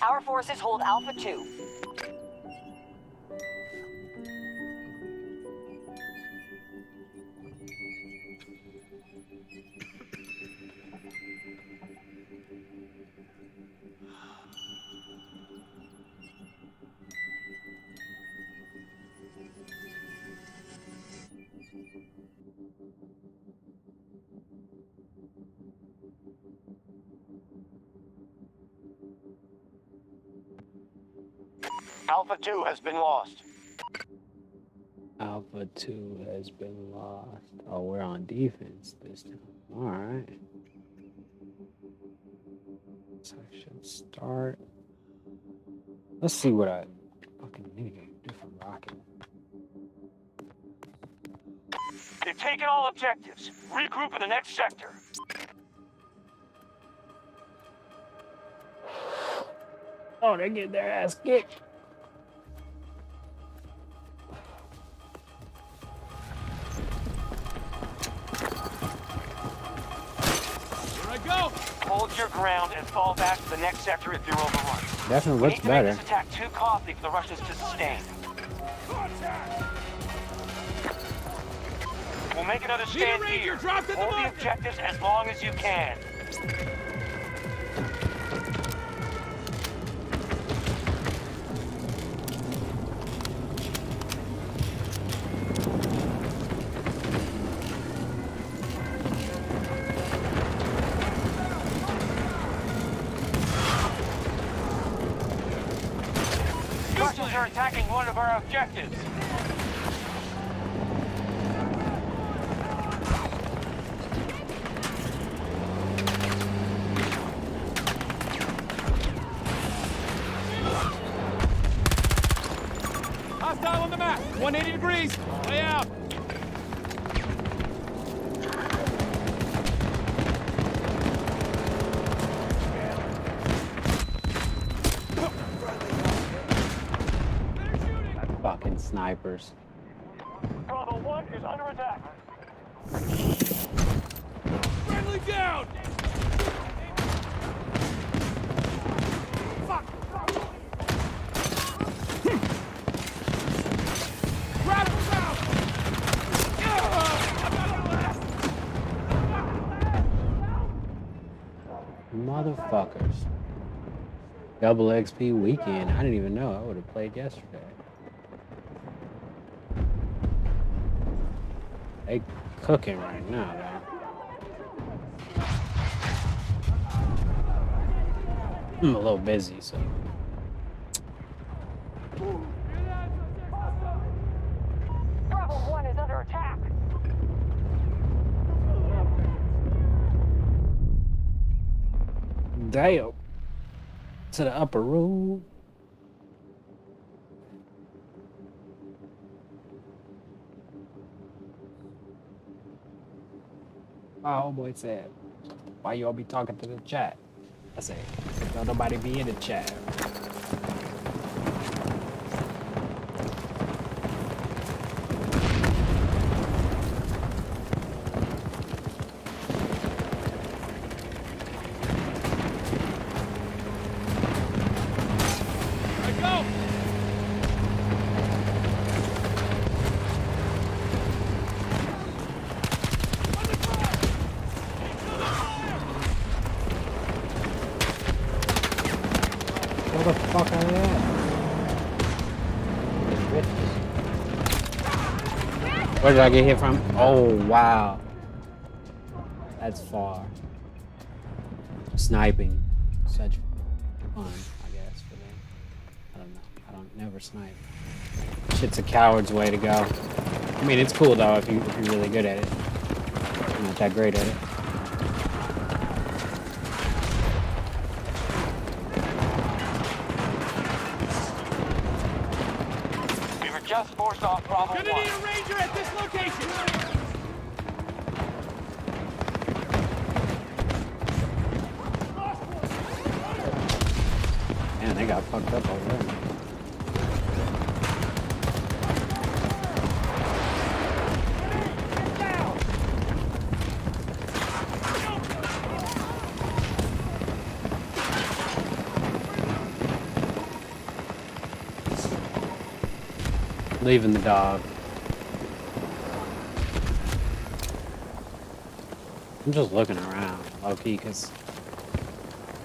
Our forces hold Alpha 2. Alpha 2 has been lost. Alpha 2 has been lost. Oh, we're on defense this time. Alright. Section start. Let's see what I fucking need. Different rocket. They've taken all objectives. Regroup in the next sector. Oh, they get their ass kicked. Here I go! Hold your ground and fall back to the next sector if you're overrun. Definitely We looks need to better. make this attack too costly for the Russians to sustain. We'll make another stand here. Hold the objectives as long as you can. Russians are attacking one of our objectives. Hostile on the map. 180 degrees. Way out. Fucking snipers. Bravo 1 is under attack. Friendly down! Fuck! Grab him down! Motherfuckers. Double XP weekend. I didn't even know. I would have played yesterday. They cooking right now, though. I'm a little busy, so. Bravo 1 is under attack. Damn. To the upper room. My homeboy said, why you all be talking to the chat? I said, don't nobody be in the chat. Where the fuck are they at? Where did I get hit from? Oh, wow. That's far. Sniping. Such fun, I guess, for them. I don't know. I don't never snipe. Shit's a coward's way to go. I mean, it's cool, though, if you're really good at it. I'm not that great at it. Just forced off Bravo 1. Gonna need a ranger at this location! Man, they got fucked up already. Leaving the dog. I'm just looking around, low key, cause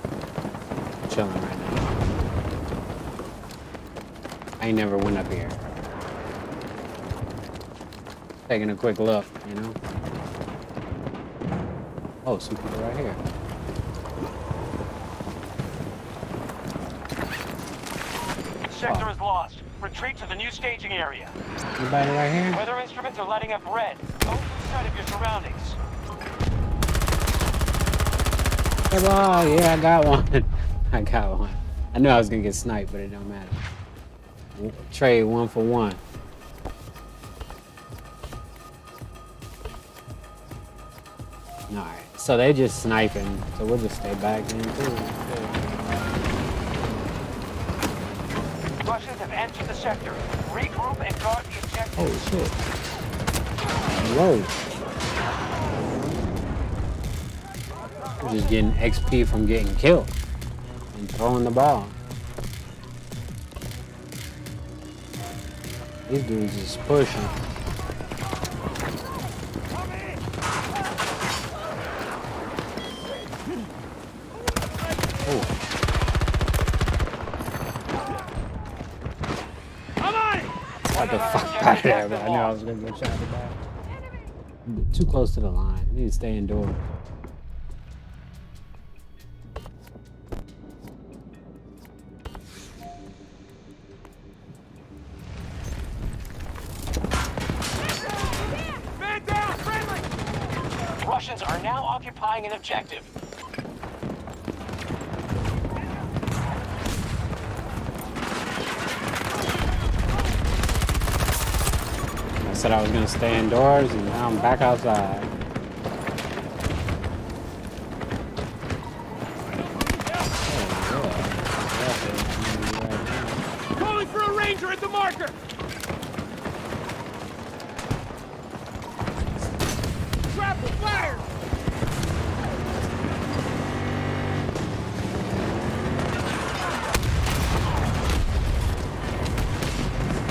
I'm chilling right now. I ain't never went up here. Taking a quick look, you know. Oh, some people right here. The sector is lost. Retreat to the new staging area. Anybody right here? Weather instruments are lighting up red. Don't lose sight of your surroundings. Oh, yeah, I got one. I got one. I knew I was gonna get sniped, but it don't matter. Trade 1 for 1. Alright, so they just sniping, so we'll just stay back in too. Russians have entered the sector. Regroup and guard the objective. Oh shit. Whoa. We're just getting XP from getting killed and throwing the ball. These dudes just pushing. Oh. What the fuck out of there, bro? I knew I was gonna get shot in the back. Too close to the line. I need to stay indoors. Russians are now occupying an objective. I said I was gonna stay indoors, and now I'm back outside. Calling for a ranger at the marker. Trapper fire.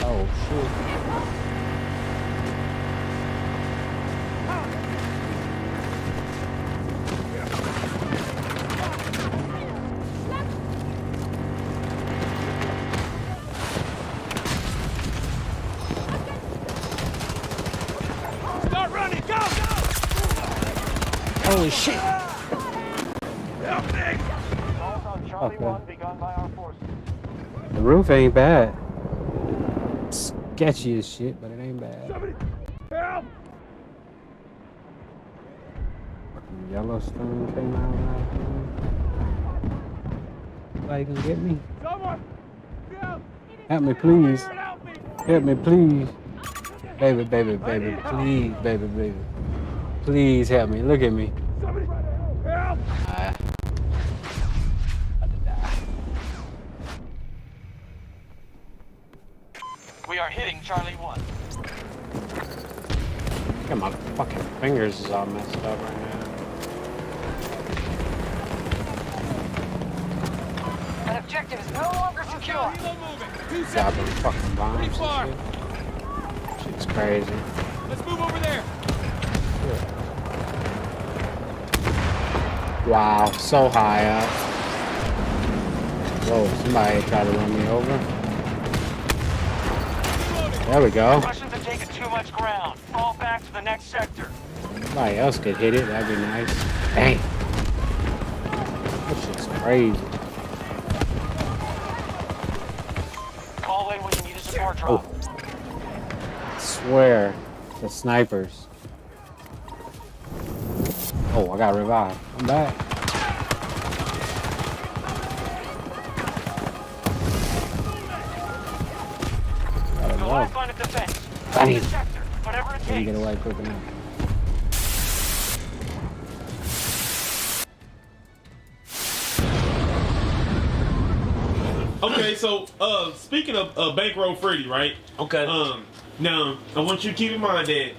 Oh shit. Start running. Go. Holy shit. Help me. Assault on Charlie Okay. 1 begun by our forces. The roof ain't bad. Sketchy as shit, but it ain't bad. Somebody help. Fucking Yellowstone came out last night. Somebody gonna get me? Someone. Help. Help me, please. Help me. Help me, please. Baby, baby, baby, please, baby, baby. Please help me. Look at me. Somebody help. About to die. We are hitting Charlie 1. Look at my fucking fingers is all messed up right now. An objective is no longer secure. Helo moving. 2 Dropping seconds. fucking bombs Pretty far. and shit. Shit's crazy. Let's move over there. Wow, so high up. Whoa, somebody tried to run me over. There we go. Russians have taken too much ground. Fall back to the next sector. Somebody else could hit it, that'd be nice. Dang. This shit's crazy. Call in when you need a support Oh. drop. I swear, the snipers. Oh, I got revived. I'm back. Gotta The go. lifeline of defense. Damn. Sector, whatever it Couldn't get takes. away quick enough. Okay, so speaking of Bankroll Freddy, right? Okay. Now I want you to keep in mind that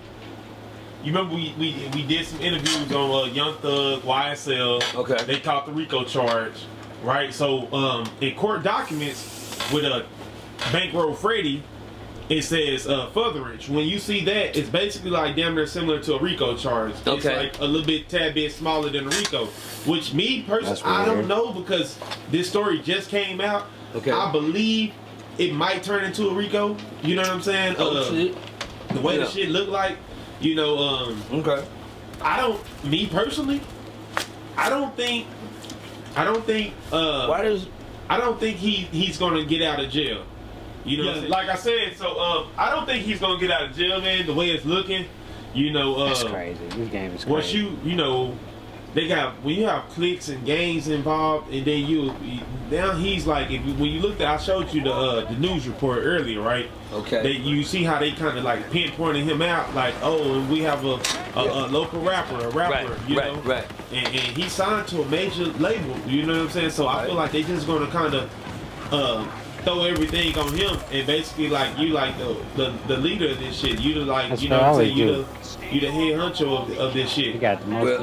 you remember we did some interviews on Young Thug, YSL. Okay. They caught the RICO charge, right? So in court documents with Bankroll Freddy, it says furtherance. When you see that, it's basically like damn near similar to a RICO charge. It's Okay. like a little bit, tad bit smaller than a RICO. Which me personally, That's I don't weird. know because this story just came out. Okay. I believe it might turn into a RICO. You know what I'm saying? Oh, shit. The way Yeah. the shit look like, you know, Okay. I don't. Me personally, I don't think. Why does I don't think he's gonna get out of jail. You know, what I'm saying? Like I said, so I don't think he's gonna get out of jail, man. The way it's looking, you know, That's crazy. This game is once crazy. you know, they got when you have clicks and gangs involved, and then now he's like, when you looked at, I showed you the news report earlier, right? Okay. You see how they kind of like pinpointed him out, like, oh, and we have a local rapper, Right, you right, know, right. and he signed to a major label. You know what I'm saying? So I feel like they just gonna kind of throw everything on him, and basically like you like the leader of this shit. You the like That's you what know I what I'm saying? always You the head honcho of this shit. You got the most Well,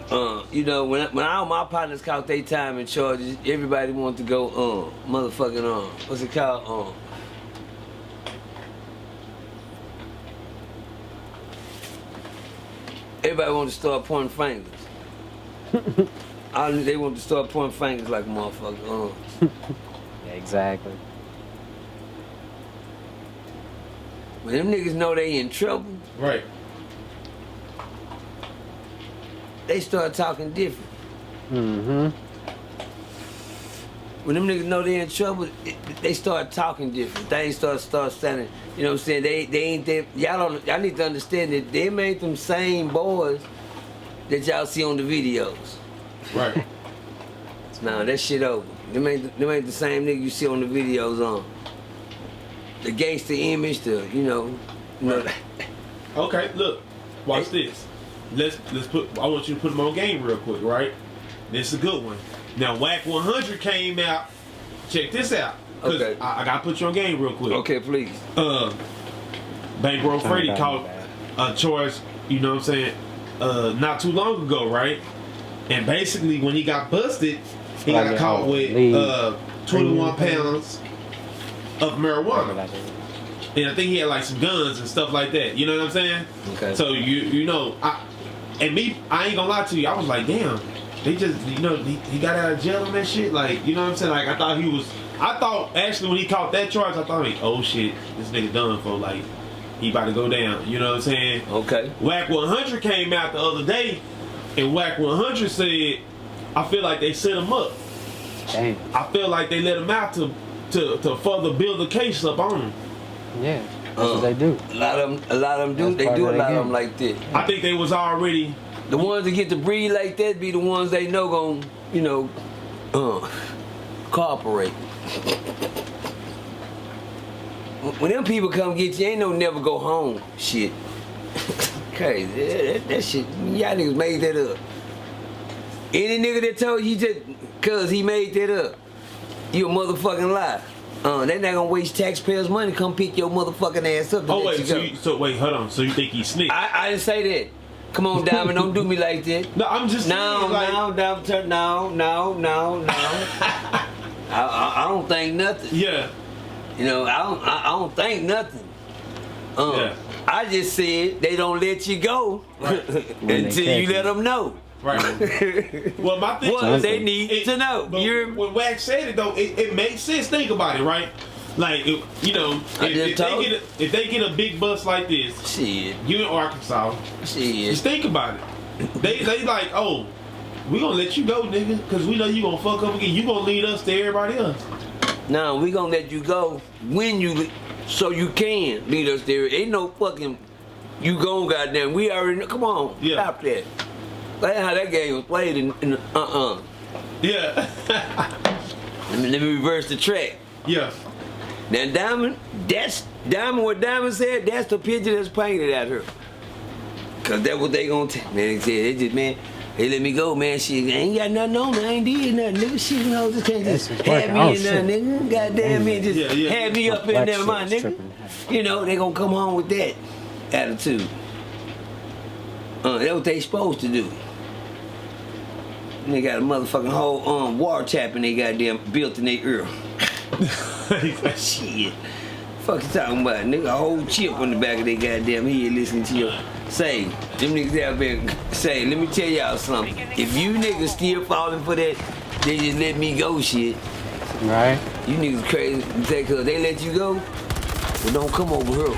moves. you know, when all my partners caught their time in charges, everybody wanted to go, motherfucking, what's it called? Everybody wanted to start pointing fingers. They wanted to start pointing fingers like a motherfucker. Yeah, exactly. When them niggas know they in trouble, Right. they start talking different. Mm-hmm. When them niggas know they in trouble, they start talking different. Things start standing. You know what I'm saying? They ain't there. Y'all need to understand that they made them same boys that y'all see on the videos. Right. Nah, that shit over. Them ain't the same nigga you see on the videos on. The gangster image, you know. Okay, look, watch this. Let's put. I want you to put them on game real quick, right? This is a good one. Now, Whack 100 came out. Check this out. Cause Okay. I gotta put you on game real quick. Okay, please. Bankroll Freddy Bad, caught bad. a charge. You know what I'm saying? Not too long ago, right? And basically, when he got busted, he got caught with 21 pounds of marijuana. And I think he had like some guns and stuff like that. You know what I'm saying? Okay. So you know, I ain't gonna lie to you. I was like, damn, they just he got out of jail on that shit. Like, you know what I'm saying? Like I thought actually when he caught that charge, I thought like, oh shit, this nigga done for, like he about to go down. You know what I'm saying? Okay. Whack 100 came out the other day, and Whack 100 said, I feel like they set him up. Damn. I feel like they let him out to further build the case up on him. Yeah. That's what they do. A lot of them do. That's They part do of a the lot of game. them like that. I think they was already. The ones that get to breed like that be the ones they know gon', you know, cooperate. When them people come get you, ain't no never go home shit. Crazy. That shit, y'all niggas made that up. Any nigga that told you just cause he made that up, you a motherfucking lie. They not gonna waste taxpayers' money to come pick your motherfucking ass up. To Oh let wait, you go. so wait, hold on. So you think he snitched? I didn't say that. Come on, Diamond, don't do me like that. No, I'm just No, saying, like, no, Diamond, no. I don't think nothing. yeah, You know, I don't think nothing. Yeah. I just said they don't let you go they until catch you let them know. right. Well, my thing What is, they need to know. But You're, when Wax said it though, it makes sense. Think about it, right? Like, you know, if they get a big bus like this, shit, you in Arkansas, just shit. think about it. They like, oh, we gonna let you go, nigga, cause we know you gonna fuck up again. You gonna lead us to everybody else. No, we gonna let you go when so you can lead us there. Ain't no fucking you gone, goddamn. We already know. Come on, Yeah. stop that. That's how that game was played. Yeah, Let me reverse the track. yeah, Now Diamond, what Diamond said, that's the picture that's painted at her. Cause that's what they gonna tell. Man, they said, they just, man, they let me go, man. Shit, I ain't got nothing on me. I ain't did nothing, nigga. Shit, you know, just can't just That's have me working. Oh, in there, shit. nigga. Goddamn me, just Yeah. have me up in Black there, shit my is nigga. tripping. You know, they gonna come home with that attitude. That's what they supposed to do. And they got a motherfucking whole water tap in they goddamn built in their ear. Shit. Fuck you talking about, nigga? A whole chip on the back of their goddamn head listening to you. Say, them niggas out there, say, let me tell y'all something. If you niggas still falling for that, they just let me go shit. Right. You niggas crazy because they let you go. Well, don't come over here.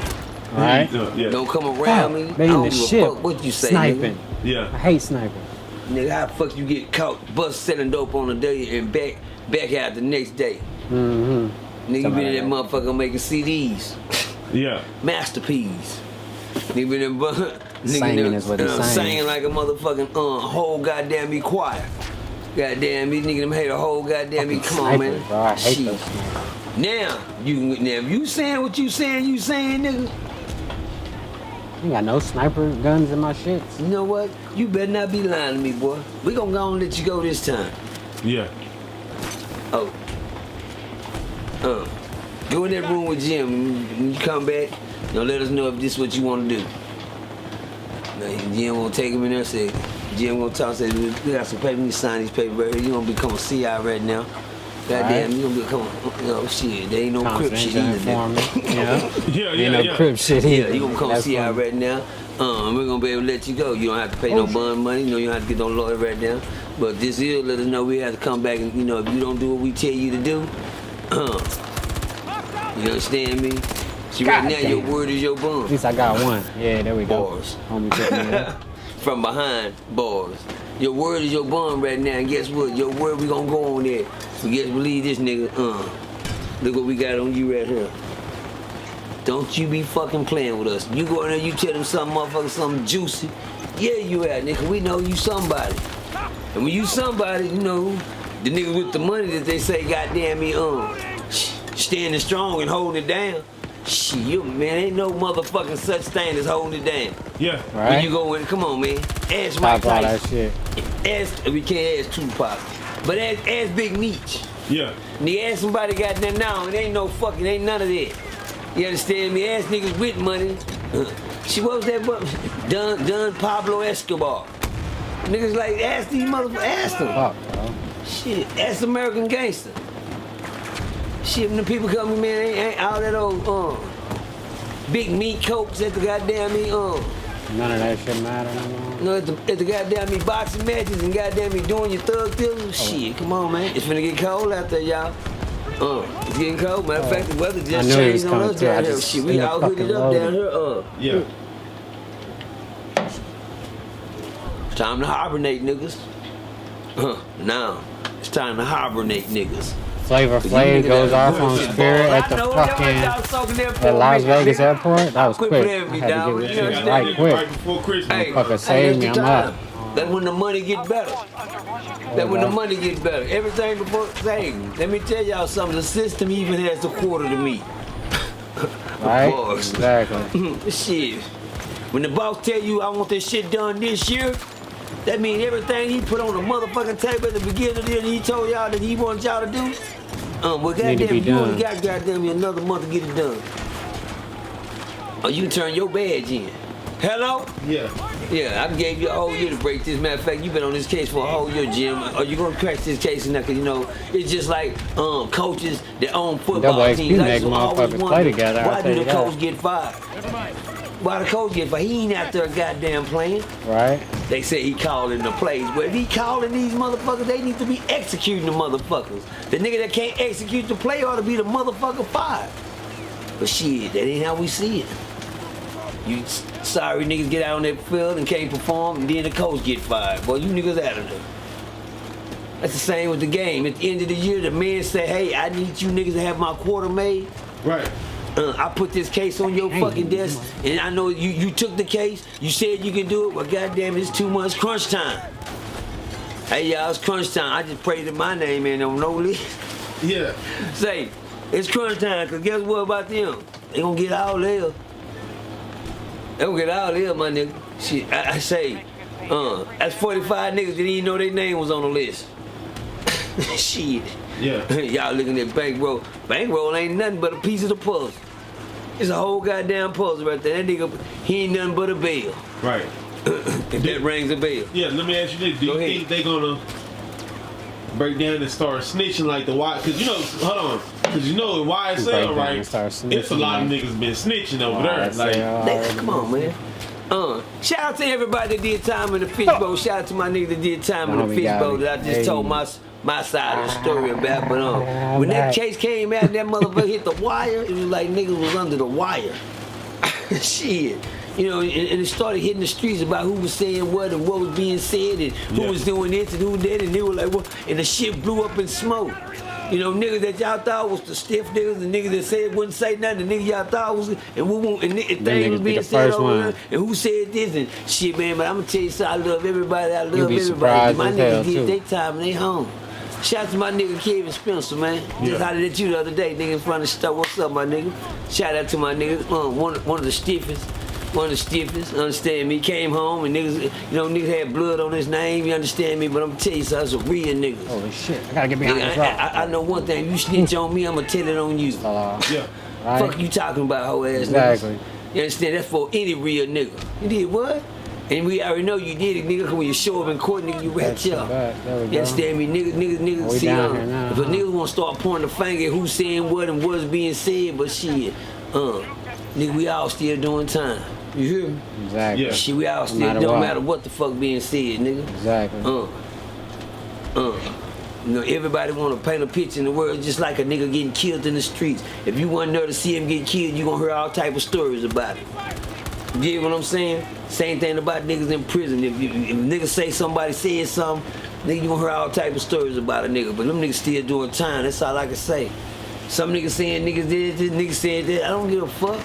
Right. Yeah. Don't come around me. They I in don't the give a ship. fuck what you say, Sniping. nigga. Yeah. I hate sniping. Nigga, how the fuck you get caught bust selling dope on a day and back out the next day? Mm-hmm. Nigga Somebody been in that motherfucker making CDs. Yeah. Masterpiece. Nigga been in Singing is what he's saying. singing like a motherfucking whole goddamn be quiet. Goddamn, these niggas them hate a whole goddamn me. Come on, man. Bro, I hate Shit. those snipers. Now if you saying what you saying, nigga. You got no sniper guns in my shits. You know what? You better not be lying to me, boy. We gonna go and let you go this time. Yeah. Oh. Go in that room with Jim. When you come back, let us know if this is what you want to do. Now, Jim gonna take him in there and say, Jim gonna talk, say, we got some paper, you need to sign these papers right here. You gonna become a CI right now. Goddamn, Right. you gonna become, shit, there ain't no crip shit Confidential either. informant. Yeah. Yeah. Ain't no crib shit either. Yeah, you gonna become a That's CI funny. right now. We're gonna be able to let you go. You don't have to pay no bond money. You don't have to get no lawyer right now. But this is let us know we have to come back and if you don't do what we tell you to do, you understand me? See, right now your word is your At bond. least I got one. Yeah, there we go. Bars. Homie took me there. From behind bars. Your word is your bond right now, and guess what? Your word we gonna go on there. So guess believe this nigga. Look what we got on you right here. Don't you be fucking playing with us. You go in there, you tell them something, motherfucker, something juicy. Yeah, you at, nigga. We know you somebody. And when you somebody, the nigga with the money that they say, goddamn me, standing strong and holding it down. Shit, man, ain't no motherfucking such thing as holding it down. Yeah. Right. When you go in, come on, man. Ask Mike Stop all that Tyson. shit. We can't ask Tupac. But ask Big Meech. Yeah. And you ask somebody got that now, it ain't no fucking, ain't none of that. You understand me? Ask niggas with money. What was that? Don Pablo Escobar. Niggas like, ask these motherfuckers, ask them. Fuck, bro. Shit, ask American Gangster. Shit, when the people come in, man, ain't all that old, big meat cokes at the goddamn me, None of that shit matter no more. at the goddamn me boxing matches and goddamn me doing your thug deals. Shit, come on, man. It's finna get cold out there, y'all. It's getting cold. Matter of fact, the weather I just knew it was changed on coming us too. I down here. just Shit, we ended all up hooded fucking up down here. Yeah. It's time to hibernate, niggas. Now, it's time to hibernate, niggas. Flavor Flav goes off on Spirit at the fucking at Las Vegas airport. That was quick. I had to get this shit right quick. Right before Christmas. Hey, Motherfucker saved me. that's the I'm up. time. That's when the money get better. That's when the money gets better. Everything before, hey, let me tell y'all something. The system even has a quarter to me. Right? Boss. Exactly. Shit. When the boss tell you I want this shit done this year, that means everything he put on the motherfucking table at the beginning of the year, he told y'all that he wants y'all to do. Well, Need to goddamn, be you only done. got goddamn another month to get it done. Or you turn your badge in. Hello? Yeah. Yeah, I gave you a whole year to break this. Matter of fact, you've been on this case for a whole year, Jim. Are you gonna crack this case now? Cause it's just like coaches that own football Double XP teams. I make used to always motherfuckers wonder, play together, I'll why tell do you the that. coach get fired? Why the coach get fired? He ain't out there goddamn playing. Right? They say he calling the plays. Well, if he calling these motherfuckers, they need to be executing the motherfuckers. The nigga that can't execute the play ought to be the motherfucker fired. But shit, that ain't how we see it. You sorry niggas get out on that field and can't perform, and then the coach get fired. Boy, you niggas out of there. That's the same with the game. At the end of the year, the man say, hey, I need you niggas to have my quarter made. Right. I put this case on your fucking desk, and I know you took the case. You said you can do it, but goddamn, it's 2 months crunch time. Hey y'all, it's crunch time. I just prayed that my name ain't on no list. Yeah. Say, it's crunch time, cause guess what about them? They gonna get all there. They gonna get all there, my nigga. Shit, I say, that's 45 niggas that didn't even know their name was on the list. Shit. Yeah. Y'all looking at bankroll. Bankroll ain't nothing but a piece of the puzzle. It's a whole goddamn puzzle right there. That nigga, he ain't nothing but a bell. Right. If that rings a bell. Yeah, let me ask you this. Do you think they gonna break down and start snitching like the white? Cause hold on. Cause you know in Break YSL, down right? and start It's a snitching, lot of like- niggas been snitching over there. YSL. Like, Come on, man. Shout out to everybody that did time in the fishbowl. Shout out to my nigga that did time in the Homie got fishbowl it. that I just Hey. told my side of the story about. But when that case came out and that motherfucker hit the wire, it was like niggas was under the wire. Shit. You know, and it started hitting the streets about who was saying what and what was being said and who was doing this and who did, and they were like, what? And the shit blew up in smoke. You know, niggas that y'all thought was the stiff niggas, the niggas that said wouldn't say nothing, the niggas y'all thought was, and we won't, and things niggas was be being the said first over one. there, and who said this and shit, man. But I'm gonna tell you something, I love everybody, I love be everybody. surprised My as hell, niggas did too. their time and they home. Shout out to my nigga Kevin Spencer, man. Just hollered at you the other day, nigga, in front of the store. What's up, my nigga? Shout out to my nigga, one of the stiffest. One of the stiffest, understand me? Came home and niggas, you know, niggas had blood on his name, you understand me? But I'm tell you something, it's a real nigga. Holy shit! I gotta get behind this Nigga, rock. I know one thing, you snitch on me, I'ma tell it on you. yeah. Right? Fuck you talking about, hoe ass Exactly. niggas. You understand? That's for any real nigga. You did what? And we already know you did it, nigga, 'cause when you show up in court, nigga, you rat That's the up. back. There we You go. understand me? Niggas, We see, down here now, if a huh? nigga wanna start pointing the finger at who's saying what and what's being said, but shit, nigga, we all still doing time. You hear me? Exactly. Yeah. Shit, we all still, matter don't what. matter what the fuck being said, nigga. Exactly. You know, everybody want to paint a picture in the world just like a nigga getting killed in the streets. If you wasn't there to see him get killed, you gonna hear all type of stories about it. You get what I'm saying? Same thing about niggas in prison. If niggas say somebody said something, nigga, you gonna hear all type of stories about a nigga. But them niggas still doing time. That's all I can say. Some niggas saying niggas did this, niggas saying that. I don't give a fuck.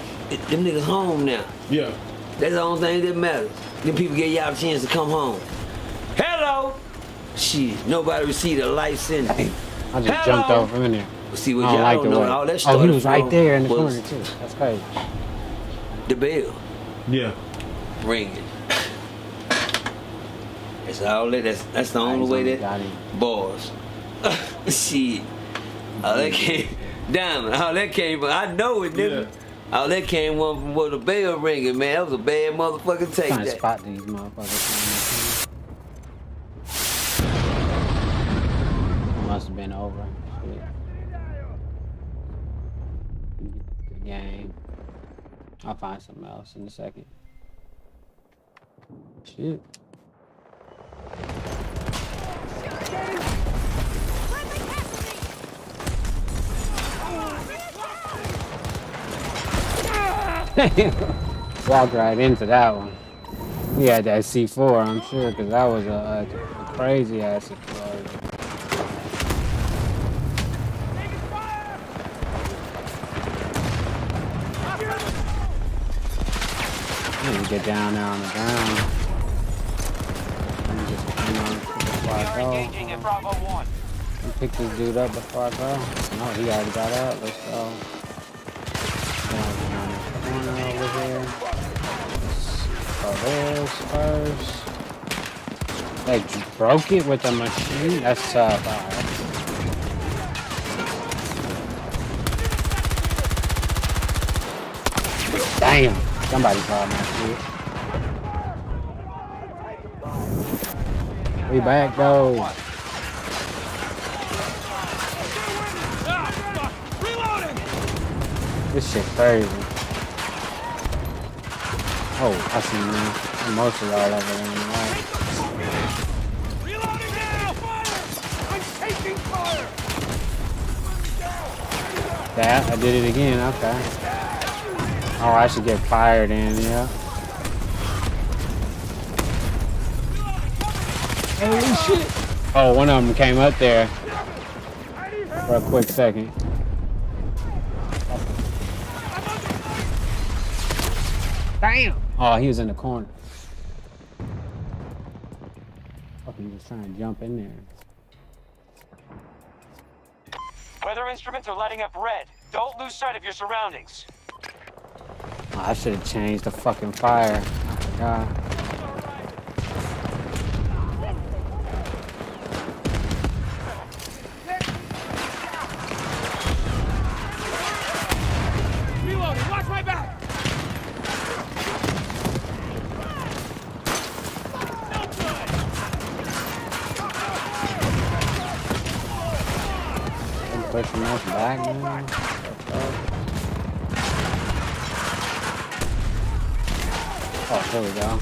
Them niggas home now. Yeah. That's the only thing that matters. Them people get y'all a chance to come home. Hello! Shit, nobody received a life sentence. I just jumped over from in there. See I what don't y'all like don't the know. way. All that Oh, he started was right from there in the was corner too. That's crazy. The bell Yeah. ringing. That's all that. That's the only way Got that him. bars. Shit. All that came, Diamond. All that came from. I know it, nigga. Yeah. All that came from where the bell ringing, man. That was a bad motherfucking take. Trying to That. spot these motherfuckers. Must have been over. Shit. The game. I'll find something else in a second. Shit. Walked right into that one. He had that C4, I'm sure, because that was a crazy ass explosion. I need to get down there on the ground. Let me just, before We I are go. engaging at Bravo 1. Let me pick this dude up before I go. No, he already got up. Let's go. Going around the corner over here. So this first. They broke it with a machine? That's tough. Alright. Damn! Somebody called my shit. We back though. Ah, fuck. Reloading! This shit crazy. Oh, I see you, man. I'm mostly all over there on the right. Reloading now! Fire! I'm taking fire! That, I did it again, okay. Oh, I should get fired in, yeah. Holy shit! Oh, one of them came up there for a quick second. Damn! Oh, he was in the corner. Fucking was trying to jump in there. Weather instruments are lighting up red. Don't lose sight of your surroundings. Oh, I should have changed the fucking fire. I forgot. Reloading! Watch my back! pushing us back now. Oh, here we go.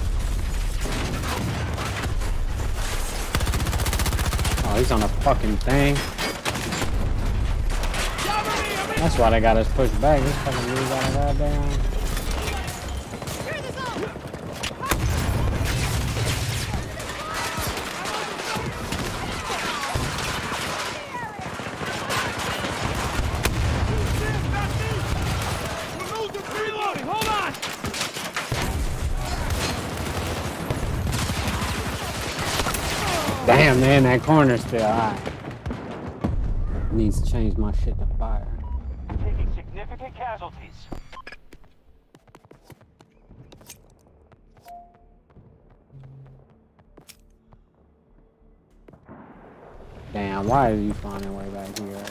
Oh, he's on a fucking thing. That's why they got us pushed back. This fucking dude got a goddamn. Reloading, hold on! Damn, man, that corner's still high. Needs to change my shit to fire. Taking significant casualties. Damn, why are you finding way back here?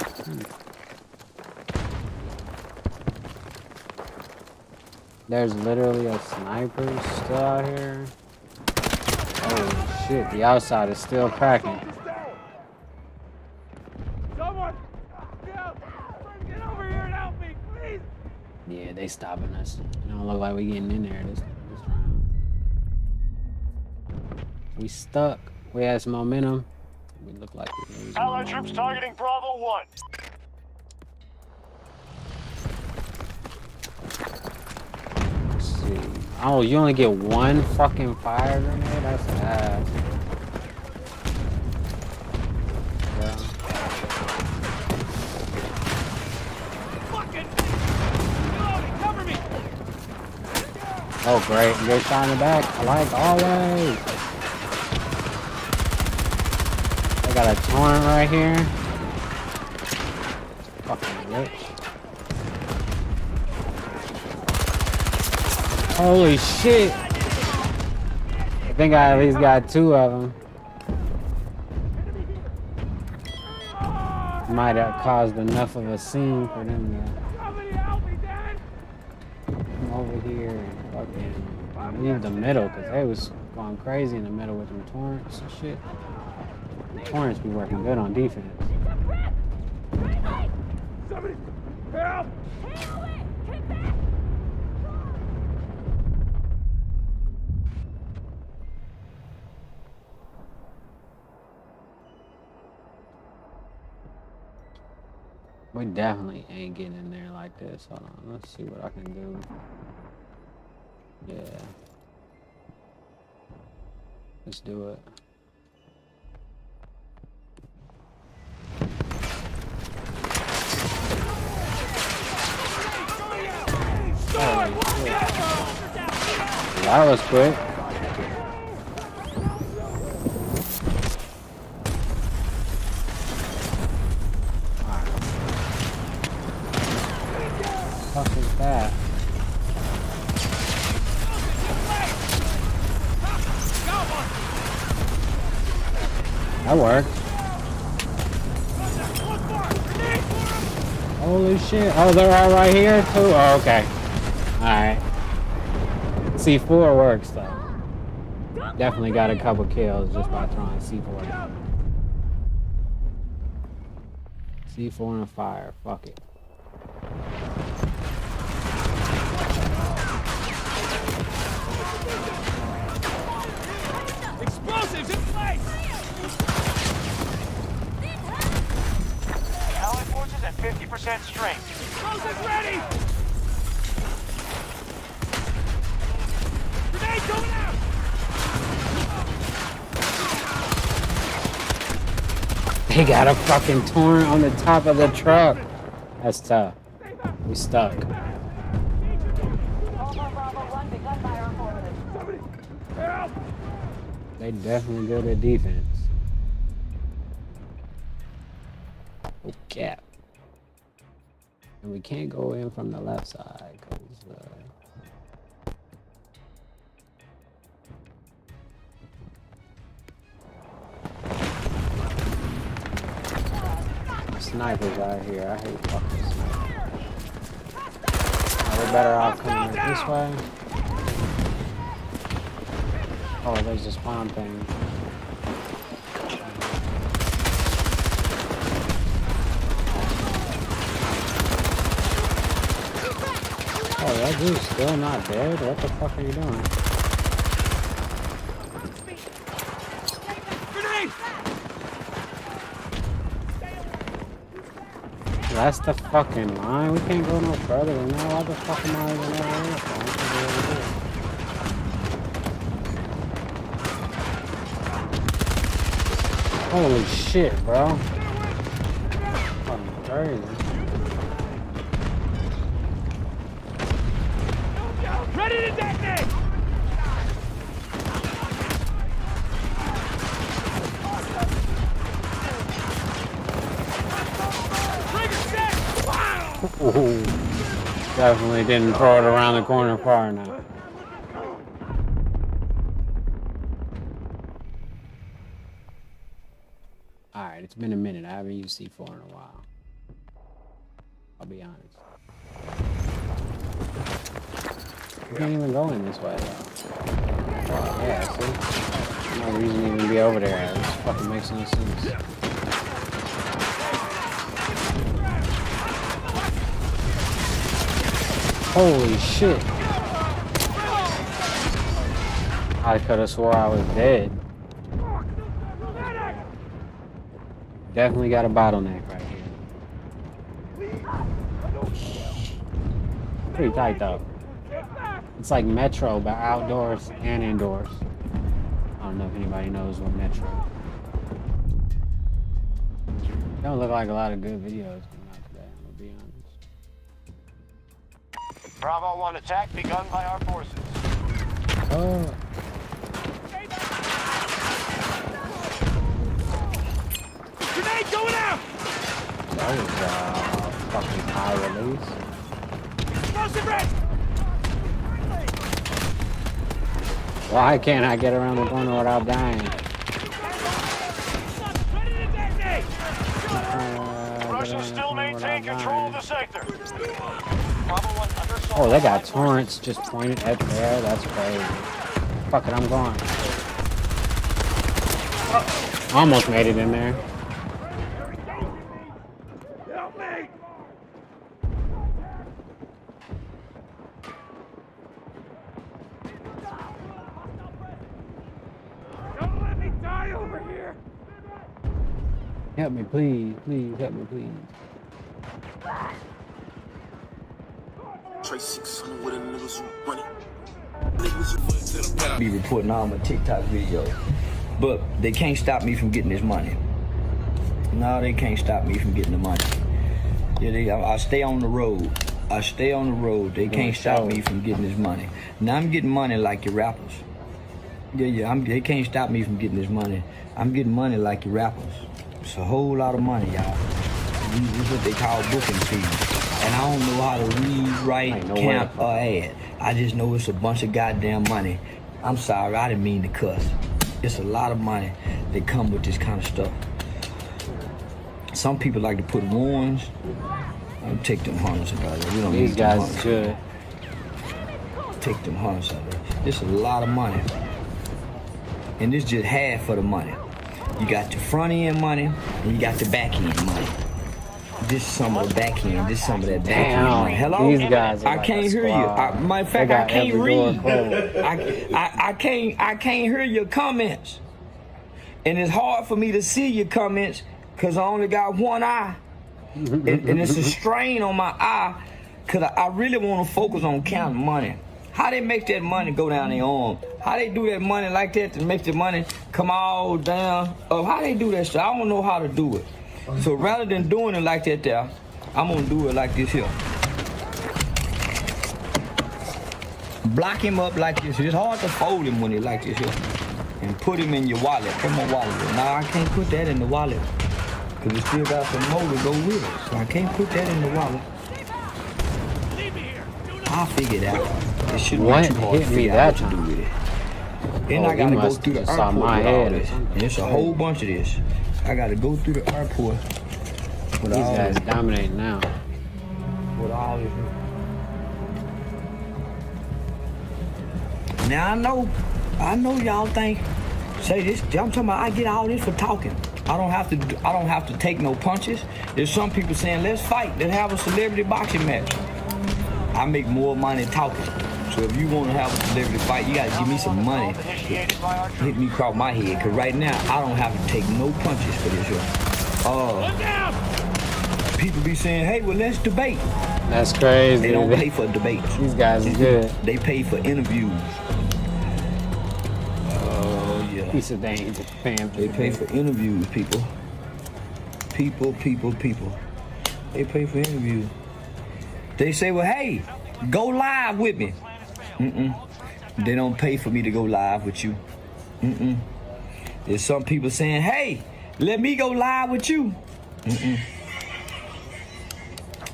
There's literally a sniper still out here. Oh shit, the outside is still cracking. Someone! Get over here and help me, please! Yeah, they stopping us. It don't look like we getting in there this round. We stuck. We had some momentum. We look like we're losing. Allied troops targeting Bravo 1. Let's see. Oh, you only get one fucking fire grenade? That's ass. Yeah. Fucking! Reloading, cover me! Oh, great. Good shot in the back. I like always. They got a torrent right here. Fucking rich. Holy shit! I think I at least got two of them. Might have caused enough of a scene for them to Somebody help me, Dad! come over here and fucking leave the middle, because they was going crazy in the middle with them torrents and shit. The torrents be working good on defense. Somebody help! We definitely ain't getting in there like this. Hold on, let's see what I can do. Yeah. Let's do it. Holy shit. That was quick. What the fuck is that? That worked. Holy shit. Oh, they're all right here too? Oh, okay. Alright. C4 works though. Definitely got a couple kills just by throwing C4 down. C4 and fire. Fuck it. Explosives in place! Allied forces at 50% strength. Explosives ready! Grenade going out! They got a fucking torrent on the top of the truck. That's tough. We stuck. Somebody help! They definitely good at defense. Oh, cap. And we can't go in from the left side because snipers out here. I hate fucking snipers. We're better off coming this way. Oh, there's a spawn thing. That dude's still not dead? What the fuck are you doing? That's the fucking line. We can't go no further than that. Why the fuck am I even over here for? Holy shit, bro. Fucking crazy. Ready to detonate! Trigger set! Ooh, definitely didn't throw it around the corner far enough. Alright, it's been a minute. I haven't used C4 in a while. I'll be honest. You can't even go in this way, though. Oh, yeah, see? No reason to even be over there. This fucking makes no sense. Holy shit. I could have swore I was dead. Definitely got a bottleneck right here. Pretty tight though. It's like Metro, but outdoors and indoors. I don't know if anybody knows what Metro is. Don't look like a lot of good videos coming out today, I'm gonna be honest. Bravo 1 attack begun by our forces. Oh. Grenade going out! That was fucking high release. Explosive red! Why can't I get around the corner without dying? Ready to detonate! Russians still maintain control of the sector. Bravo 1 under assault. Oh, they got torrents just pointed at there. That's crazy. Fuck it, I'm going. Almost made it in there. Help me! Don't let me die over here! Help me, please. Please, help me, please. Be reporting all my TikTok videos, but they can't stop me from getting this money. No, they can't stop me from getting the money. Yeah, I stay on the road. I stay on the road. They can't stop me from getting this money. Now I'm getting money like your rappers. Yeah, they can't stop me from getting this money. I'm getting money like your rappers. It's a whole lot of money, y'all. This is what they call booking fees. And I don't know how to read, write, count, or add. I just know it's a bunch of goddamn money. I'm sorry, I didn't mean to cuss. It's a lot of money that come with this kind of stuff. Some people like to put ones. I'll take them hunters out of there. We don't These need them guys hunters. good. Take them hunters out of there. This is a lot of money. And this just half of the money. You got the front end money, and you got the back end money. This is some of the back end, this is some of that back end money. Hello? These guys are I like can't a hear you. squad. Matter of fact, I can't every door read. closed. I can't hear your comments. And it's hard for me to see your comments because I only got one eye. and it's a strain on my eye because I really want to focus on counting money. How they make that money go down their arm? How they do that money like that to make the money come all down? How they do that stuff? I don't know how to do it. So rather than doing it like that there, I'm gonna do it like this here. Block him up like this. It's hard to fold him when he like this here. And put him in your wallet. Put my wallet in. Now I can't put that in the wallet. Because it still got some more to go with it. So I can't put that in the wallet. I'll figure it out. It shouldn't be too hard to figure out what to do with it. Then I gotta go through the airport with all this. And it's a whole bunch of this. I gotta go through the airport with These all guys this. dominating now. With all this. Now I know y'all think, say this. I'm talking about I get all this for talking. I don't have to take no punches. There's some people saying let's fight. Let's have a celebrity boxing match. I make more money talking. So if you want to have a celebrity fight, you got to give me some money. Hit me across my head, because right now, I don't have to take no punches for this show. People be saying, hey, well, let's debate. That's crazy. They don't pay for debates. These guys are good. They pay for interviews. Oh, yeah. He said they ain't paying. They pay for interviews, people. People. They pay for interviews. They say, well, hey, go live with me. They don't pay for me to go live with you. There's some people saying, hey, let me go live with you.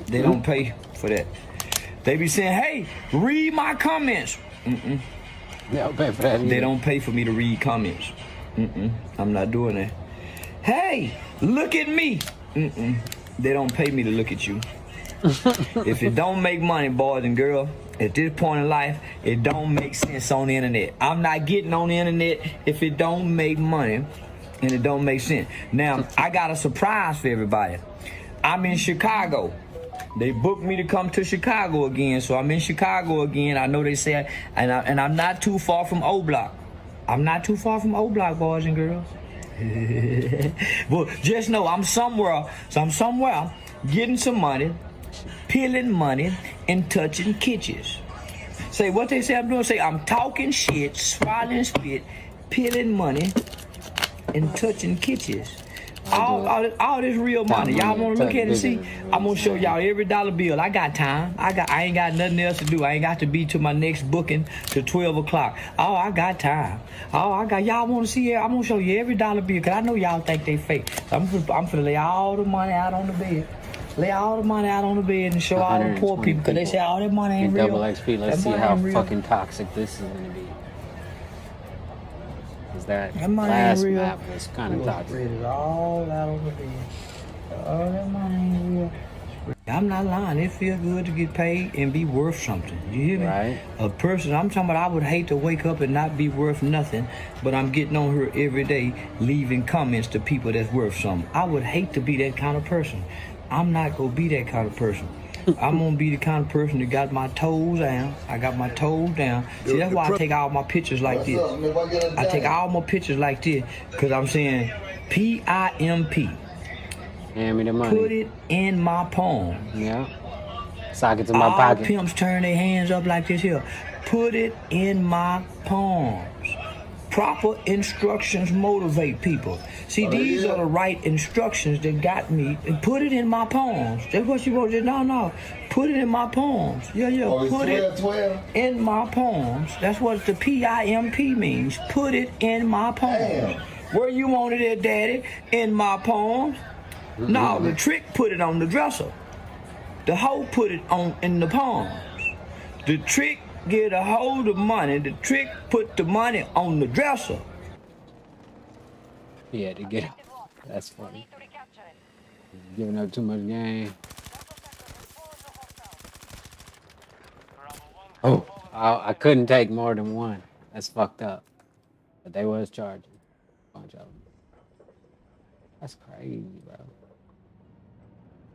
They don't pay for that. They be saying, hey, read my comments. They don't pay for that either. They don't pay for me to read comments. I'm not doing that. Hey, look at me. They don't pay me to look at you. If it don't make money, boys and girls, at this point in life, it don't make sense on the internet. I'm not getting on the internet if it don't make money and it don't make sense. Now, I got a surprise for everybody. I'm in Chicago. They booked me to come to Chicago again, so I'm in Chicago again. I know they said, and I'm not too far from O Block. I'm not too far from O Block, boys and girls. Well, just know I'm somewhere getting some money, peeling money, and touching kitchens. Say what they say I'm doing. Say I'm talking shit, swallowing spit, peeling money, and touching kitchens. All this real money. Y'all want to look at it and see? I'm gonna show y'all every dollar bill. I got time. I ain't got nothing else to do. I ain't got to be to my next booking to 12 o'clock. Oh, I got time. Y'all want to see it? I'm gonna show you every dollar bill, because I know y'all think they fake. So I'm finna lay all the money out on the bed. Lay all the money out on the bed and show all the poor people, because they say all that money ain't real. Double XP. Let's see how fucking toxic this is gonna be. That last map was kind of toxic. All out on the bed. All that money ain't real. I'm not lying. It feels good to get paid and be worth something. You hear me? Right. A person, I'm talking about, I would hate to wake up and not be worth nothing, but I'm getting on here every day leaving comments to people that's worth something. I would hate to be that kind of person. I'm not going to be that kind of person. I'm going to be the kind of person that got my toes down. I got my toes down. See, that's why I take all my pictures like this. I take all my pictures like this because I'm saying P-I-M-P. Hand me the money. Put it in my palm. Yeah. Sock it to my pocket. All pimps turn their hands up like this here. Put it in my palms. Proper instructions motivate people. See, these are the right instructions that got me. And put it in my palms. That's what you want to do. No. Put it in my palms. Yeah. Put it in my palms. That's what the P-I-M-P means. Put it in my palms. Where you want it at, Daddy? In my palms? No, the trick put it on the dresser. The hoe put it on in the palms. The trick get a hold of money. The trick put the money on the dresser. Yeah, to get out. That's funny. Giving up too much game. Oh, I couldn't take more than one. That's fucked up. But they was charging a bunch of them. That's crazy, bro.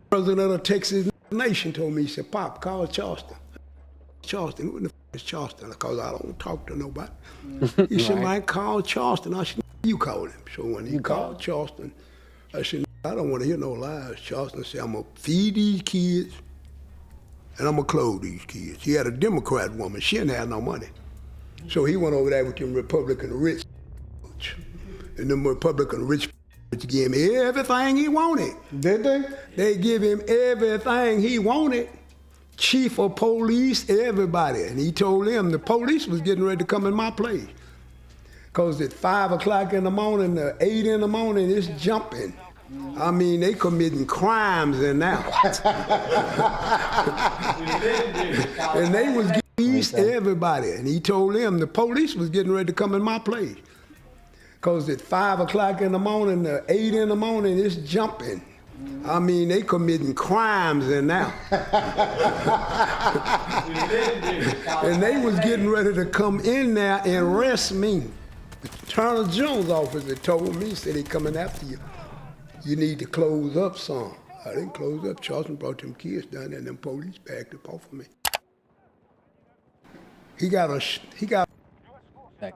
President of Texas Nation told me, he said, Pop, call Charleston. Charleston, who the f is Charleston? Because I don't talk to nobody. He said, man, call Charleston. I said, you call him. So when he called Charleston, I said, I don't want to hear no lies. Charleston said, I'm going to feed these kids and I'm going to clothe these kids. He had a Democrat woman. She didn't have no money. So he went over there with them Republican rich. And them Republican rich gave him everything he wanted. Did they? They give him everything he wanted. Chief of police, everybody. And he told them the police was getting ready to come in my place. Because at 5 o'clock in the morning, 8 in the morning, it's jumping. I mean, they committing crimes in there. And they was giving everybody. And he told them the police was getting ready to come in my place. Because at 5 o'clock in the morning, 8 in the morning, it's jumping. I mean, they committing crimes in there. And they was getting ready to come in there and arrest me. The Attorney General's office had told me, said they coming after you. You need to close up some. I didn't close up. Charleston brought them kids down there and them police backed up off of me. He got Back.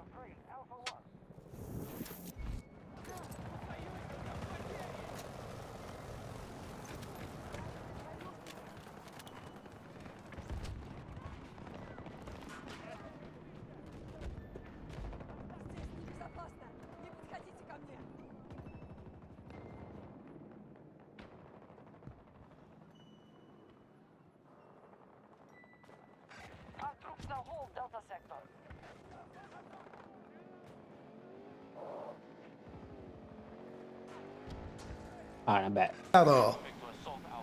Небезопасно! Не подходите ко мне! Our troops now hold Delta Sector. All right, I'm back.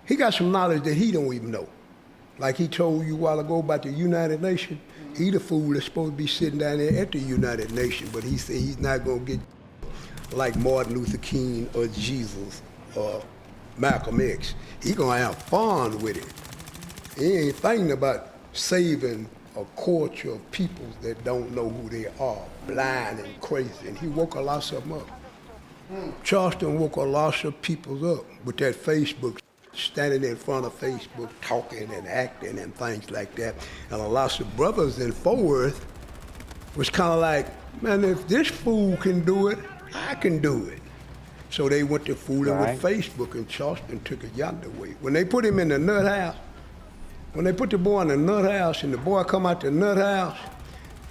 he got some knowledge that he don't even know. Like he told you a while ago about the United Nations. He the fool that's supposed to be sitting down there at the United Nations, but he said he's not gonna get like Martin Luther King or Jesus or Malcolm X. He gonna have fun with it. He ain't thinking about saving a culture of people that don't know who they are, blind and crazy. And he woke a lot of them up. Charleston woke a lot of people up with that Facebook, standing in front of Facebook, talking and acting and things like that. And a lot of brothers in Fort Worth was kind of like, man, if this fool can do it, I can do it. So they went to fooling with Facebook, and Charleston took it yonder way. When they put him in the nut house, when they put the boy in the nut house and the boy come out the nut house,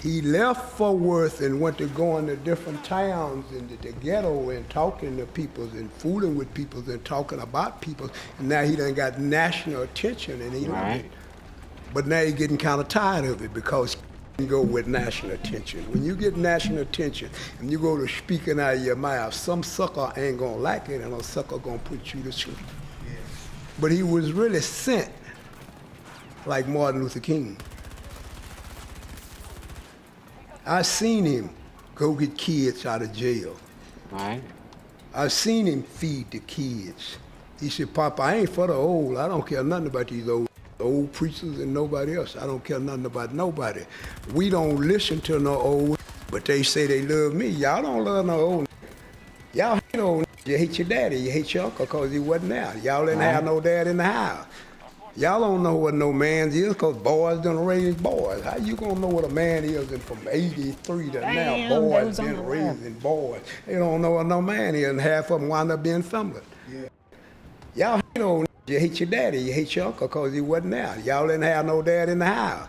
he left Fort Worth and went to going to different towns and the ghetto and talking to people and fooling with people and talking about people. And now he done got national attention and he loved it. But now he's getting kind of tired of it because you go with national attention. When you get national attention and you go to speaking out of your mouth, some sucker ain't gonna like it and a sucker gonna put you to sleep. But he was really sent like Martin Luther King. I seen him go get kids out of jail. I seen him feed the kids. He said, Papa, I ain't for the old. I don't care nothing about these old preachers and nobody else. I don't care nothing about nobody. We don't listen to no old, but they say they love me. Y'all don't love no old. Y'all hate old. You hate your daddy. You hate your uncle because he wasn't there. Y'all didn't have no dad in the house. Y'all don't know what no man is because boys done raise boys. How you gonna know what a man is and from 83 to now boys been raising boys? They don't know what no man is and half of them wind up being fembled. Y'all hate old. You hate your daddy. You hate your uncle because he wasn't there. Y'all didn't have no dad in the house.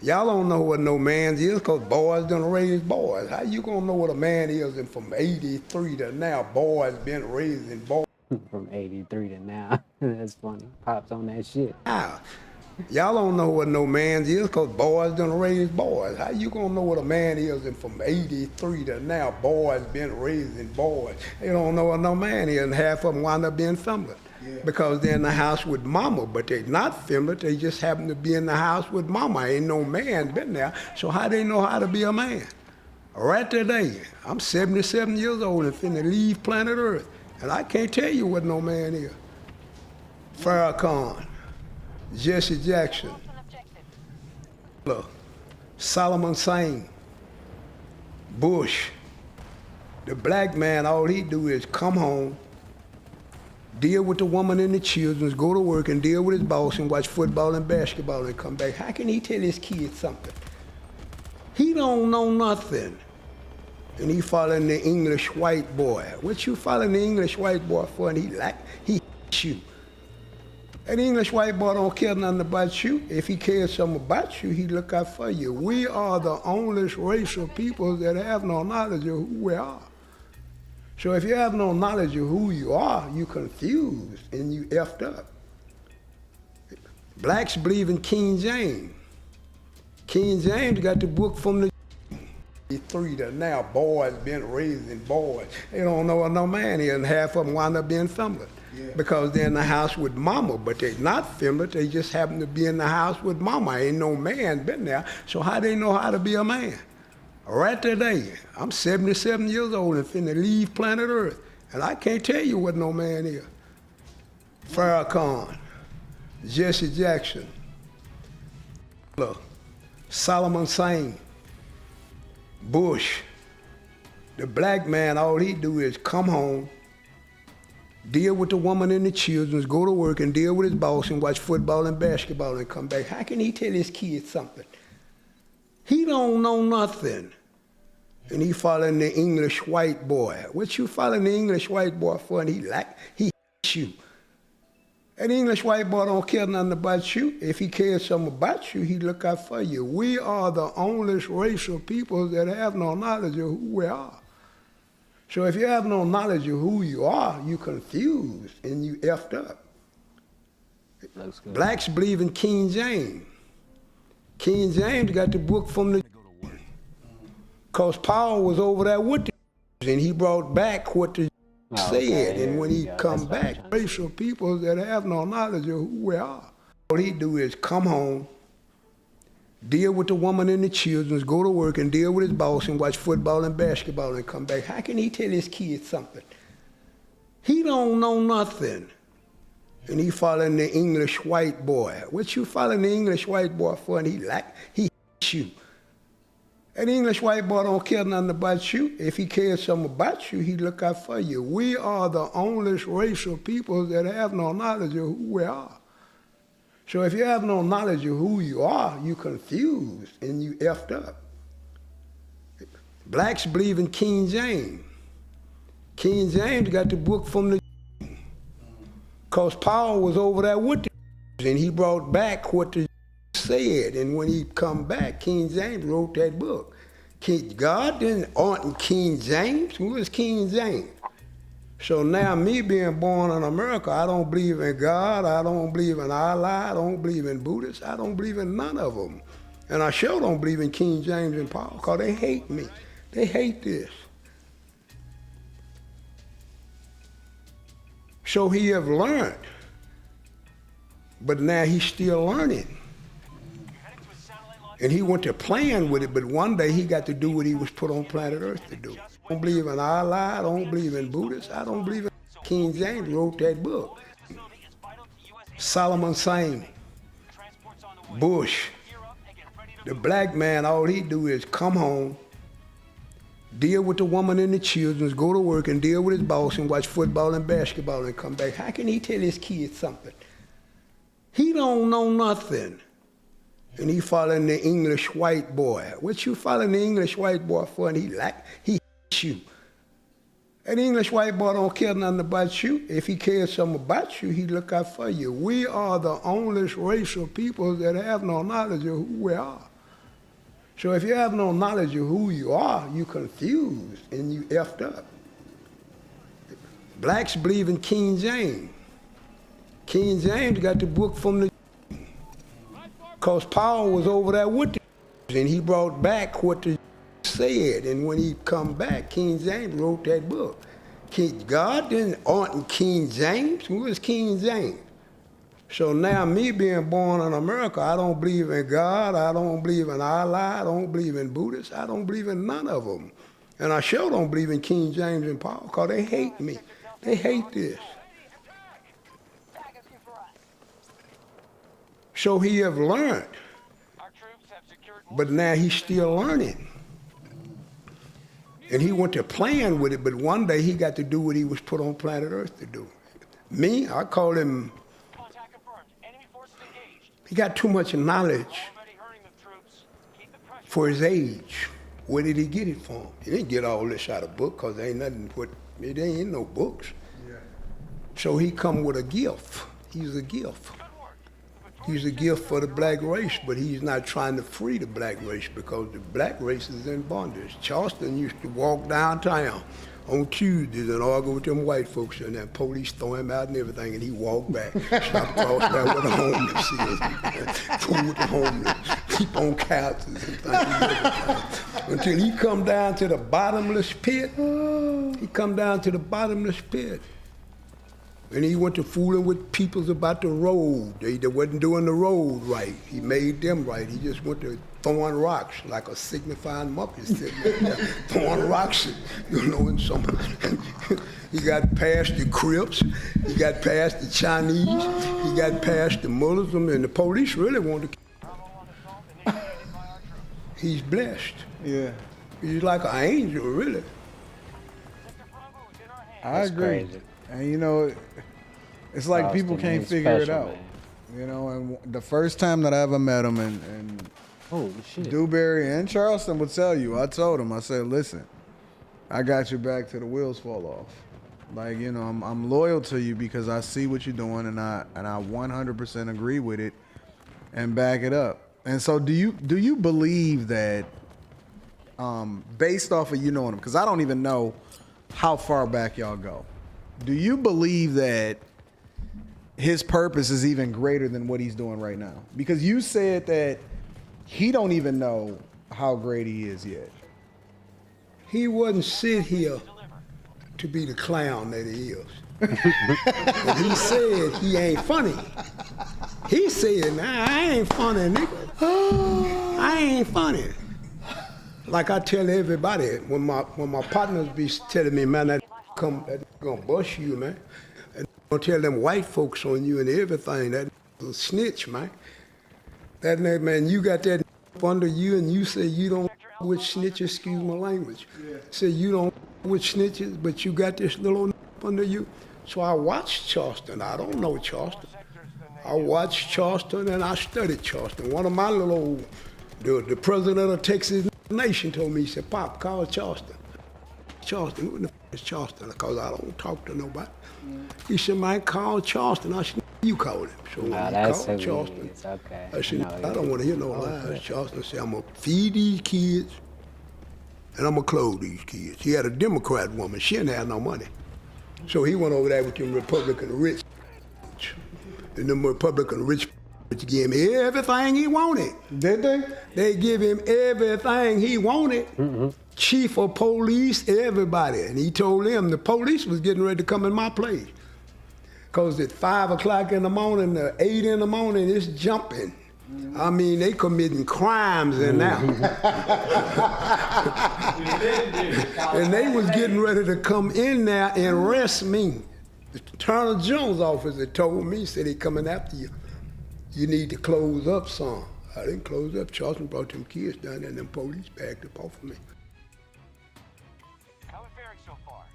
Y'all don't know what no man is because boys done raise boys. How you gonna know what a man is and from 83 to now boys been raising boys? From 83 to now. That's funny. Pops on that shit. Y'all don't know what no man is because boys done raised boys. How you gonna know what a man is and from 83 to now boys been raising boys? They don't know what no man is and half of them wind up being fembled. Because they're in the house with mama, but they're not fembled. They just happen to be in the house with mama. Ain't no man been there, so how they know how to be a man? Right today, I'm 77 years old and finna leave planet Earth. And I can't tell you what no man is. Farrakhan, Jesse Jackson, Solomon Singh, Bush. The black man, all he do is come home, deal with the woman and the children, go to work and deal with his boss and watch football and basketball and come back. How can he tell his kids something? He don't know nothing. And he following the English white boy. What you following the English white boy for? And he hates you. That English white boy don't care nothing about you. If he cares something about you, he look out for you. We are the only race of people that have no knowledge of who we are. So if you have no knowledge of who you are, you confused and you effed up. Blacks believe in King James. King James got the book from the 3 to now boys been raising boys. They don't know what no man is and half of them wind up being fembled. Because they're in the house with mama, but they're not fembled. They just happen to be in the house with mama. Ain't no man been there, so how they know how to be a man? Right today, I'm 77 years old and finna leave planet Earth, and I can't tell you what no man is. Farrakhan, Jesse Jackson, Solomon Singh, Bush. The black man, all he do is come home, deal with the woman and the children, go to work and deal with his boss and watch football and basketball and come back. How can he tell his kids something? He don't know nothing. And he following the English white boy. What you following the English white boy for? And he hates you. An English white boy don't care nothing about you. If he cares something about you, he look out for you. We are the only racial people that have no knowledge of who we are. So if you have no knowledge of who you are, you confused and you effed up. Blacks believe in King James. King James got the book from the... Because Paul was over there with the... and he brought back what the... said, and when he come back, racial people that have no knowledge of who we are. All he do is come home, deal with the woman and the children, go to work and deal with his boss and watch football and basketball and come back. How can he tell his kids something? He don't know nothing. And he following the English white boy. What you following the English white boy for? And he hates you. An English white boy don't care nothing about you. If he cares something about you, he look out for you. We are the only racial people that have no knowledge of who we are. So if you have no knowledge of who you are, you confused and you effed up. Blacks believe in King James. King James got the book from the... Because Paul was over there with the... and he brought back what the... said, and when he come back, King James wrote that book. God didn't aren't King James. Who is King James? So now me being born in America, I don't believe in God, I don't believe in Allah, I don't believe in Buddhists, I don't believe in none of them. And I sure don't believe in King James and Paul, because they hate me. They hate this. So he have learned, but now he's still learning. And he went to plan with it, but one day he got to do what he was put on planet Earth to do. I don't believe in Allah, I don't believe in Buddhists, I don't believe in... King James wrote that book. Solomon Same, Bush. The black man, all he do is come home, deal with the woman and the children, go to work and deal with his boss and watch football and basketball and come back. How can he tell his kids something? He don't know nothing. And he following the English white boy. What you following the English white boy for? And he hates you. An English white boy don't care nothing about you. If he cares something about you, he look out for you. We are the only racial people that have no knowledge of who we are. So if you have no knowledge of who you are, you confused and you effed up. Blacks believe in King James. King James got the book from the... Because Paul was over there with the... and he brought back what the... said, and when he come back, King James wrote that book. God didn't aren't King James. Who is King James? So now me being born in America, I don't believe in God, I don't believe in Allah, I don't believe in Buddhists, I don't believe in none of them. And I sure don't believe in King James and Paul, because they hate me. They hate this. So he have learned, but now he's still learning. And he went to plan with it, but one day he got to do what he was put on planet Earth to do. Me, I call him, he got too much knowledge for his age. Where did he get it from? He didn't get all this out of book, because there ain't nothing, there ain't no books. Yeah. So he come with a gift. He's a gift. He's a gift for the black race, but he's not trying to free the black race, because the black race is in bondage. Charleston used to walk downtown on Tuesdays and argue with them white folks, and then police throw him out and everything, and he walked back, stop across there where the homeless is, fool with the homeless, keep on couches and things, until he come down to the bottomless pit. He come down to the bottomless pit. And he went to fooling with peoples about the road. They wasn't doing the road right. He made them right. He just went to throwing rocks like a signifying muppet sitting there, throwing rocks, you know, and he got past the Crips, he got past the Chinese, he got past the Muslims, and the police really wanted to. He's blessed. Yeah. He's like an angel, really. I agree. Crazy. And you know, it's like Charleston, people can't he's figure it special, out. man. You know, and the first time that I ever met him, and Holy shit. Dewberry and Charleston would tell you. I told him, I said, listen, I got your back till the wheels fall off. Like, you know, I'm loyal to you because I see what you're doing and I 100% agree with it and back it up. And so do you believe that based off of you knowing him, because I don't even know how far back y'all go. Do you believe that his purpose is even greater than what he's doing right now? Because you said that he don't even know how great he is yet. He wasn't sit here to be the clown that he is. And he said he ain't funny. He said, nah, I ain't funny, nigga. I ain't funny. Like I tell everybody, when my partners be telling me, man, that gonna bust you, man. And gonna tell them white folks on you and everything, that snitch, man. That nigga, man, you got that under you and you say you don't with snitches, excuse my language. Say you don't with snitches, but you got this little under you. So I watched Charleston. I don't know Charleston. I watched Charleston and I studied Charleston. One of my little, the president of Texas Nation told me, he said, Pop, call Charleston. Charleston, who the f is Charleston? Because I don't talk to nobody. He said, man, call Charleston. I said, you call him. So when he called Charleston, okay. I said, I don't want to hear no lies. Charleston said, I'm going to feed these kids and I'm going to clothe these kids. He had a Democrat woman. She didn't have no money. So he went over there with them Republican rich. And them Republican rich gave him everything he wanted. Did they? They give him everything he wanted. Chief of police, everybody. And he told them the police was getting ready to come in my place. Because at 5 o'clock in the morning, 8 in the morning, it's jumping. I mean, they committing crimes in there. And they was getting ready to come in there and arrest me. The Attorney General's office had told me, said they coming after you. You need to close up some. I didn't close up. Charleston brought them kids down there and them police backed up off of me. How are we faring so far?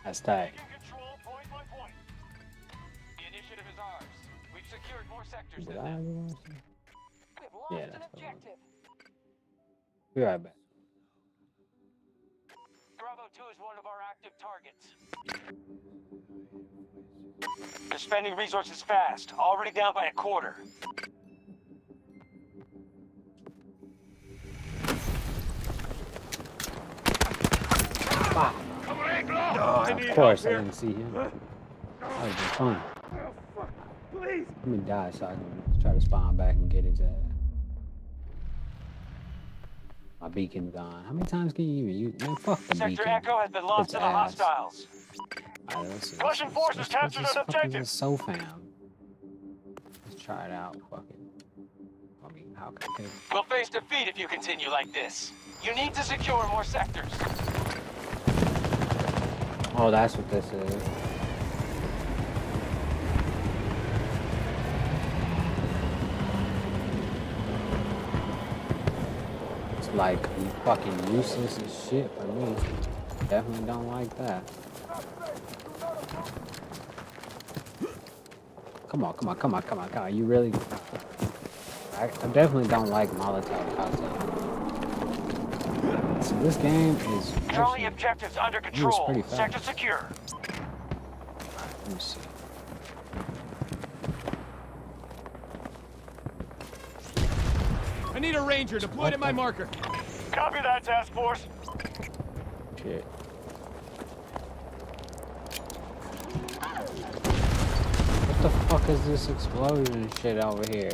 That's tight. Taking control point by point. The initiative is ours. We've secured more sectors than them. We've lost Yeah, an that's the one. objective. Be right back. Bravo 2 is one of our active targets. They're spending resources fast, already down by a quarter. Of course, I didn't see him. That would have been fun. Please. Let me die so I can try to spawn back and get his ass. My beacon's gone. How many times can you use? Man, fuck the beacon. Sector Echo has been lost to the hostiles. Alright, let's see. Russian forces captured an objective. SOFAM. Let's try it out. Fuck it. I mean, how can it? We'll face defeat if you continue like this. You need to secure more sectors. Oh, that's what this is. It's like fucking useless as shit for me. Definitely don't like that. Come on. You really... I definitely don't like Molotov cocktail. So this game is... Charlie objectives under control. pretty fast. Sector secure. Let me see. I need a ranger deployed at my marker. Copy that, task force. Shit. What the fuck is this explosion shit over here?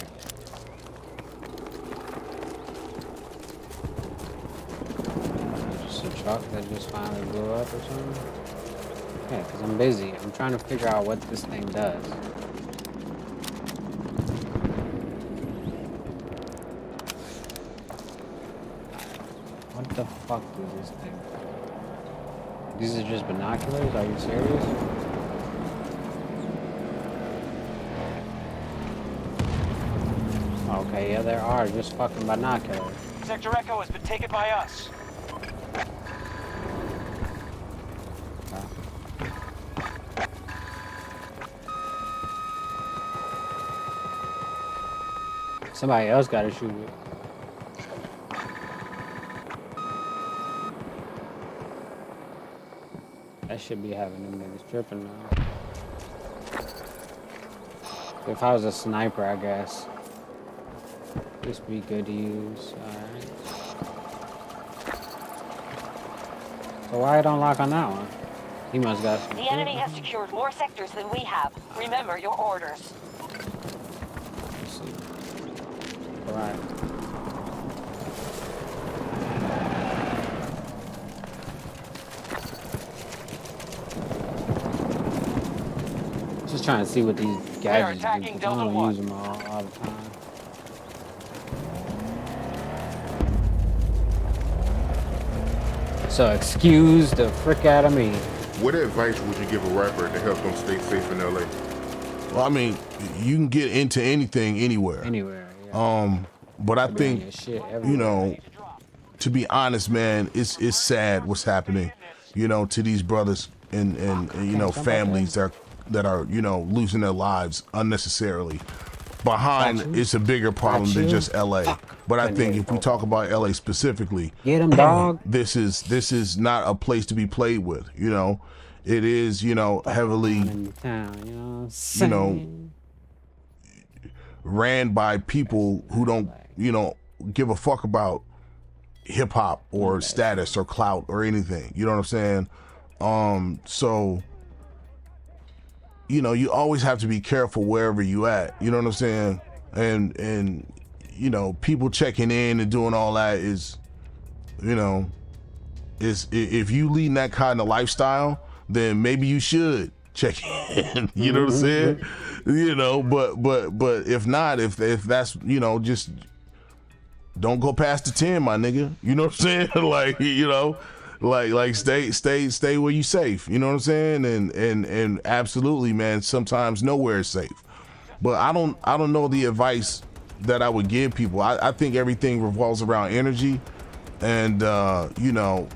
Just a truck that just finally blew up or something? Yeah, because I'm busy. I'm trying to figure out what this thing does. What the fuck is this thing? These are just binoculars? Are you serious? Okay, yeah, there are just fucking binoculars. Sector Echo has been taken by us. Somebody else gotta shoot it. That should be having them niggas tripping now. If I was a sniper, I guess. This would be good to use. Alright. So why it don't lock on that one? He must got some. The enemy has secured more sectors than we have. Remember your orders. Let's see. Alright. Just trying to see what these gadgets do. attacking I Delta don't 1. use them all the time. So excuse the frick out of me. What advice would you give a rapper to help them stay safe in LA? Well, I mean, you can get into anything anywhere. Anywhere. Yeah. But I Be on think, your shit you everywhere. know, to be honest, man, it's sad what's happening, you know, to these brothers and you know, families that are, you know, losing their lives unnecessarily. Behind it's a bigger problem than just LA. But I think if we talk about LA specifically, Get him, dog. this is not a place to be played with, you know. It is, you know, heavily, In the town, you know what I'm you saying? know, ran by people who don't, you know, give a fuck about hip hop or status or clout or anything. You know what I'm saying? So, you know, you always have to be careful wherever you at. You know what I'm saying? And you know, people checking in and doing all that is, you know, is if you lead that kind of lifestyle, then maybe you should check in. You know what I'm saying? You know, but if not, if that's, you know, just don't go past the 10, my nigga. You know what I'm saying? Like, you know, like stay where you safe. You know what I'm saying? And absolutely, man, sometimes nowhere is safe. But I don't know the advice that I would give people. I think everything revolves around energy, and you know,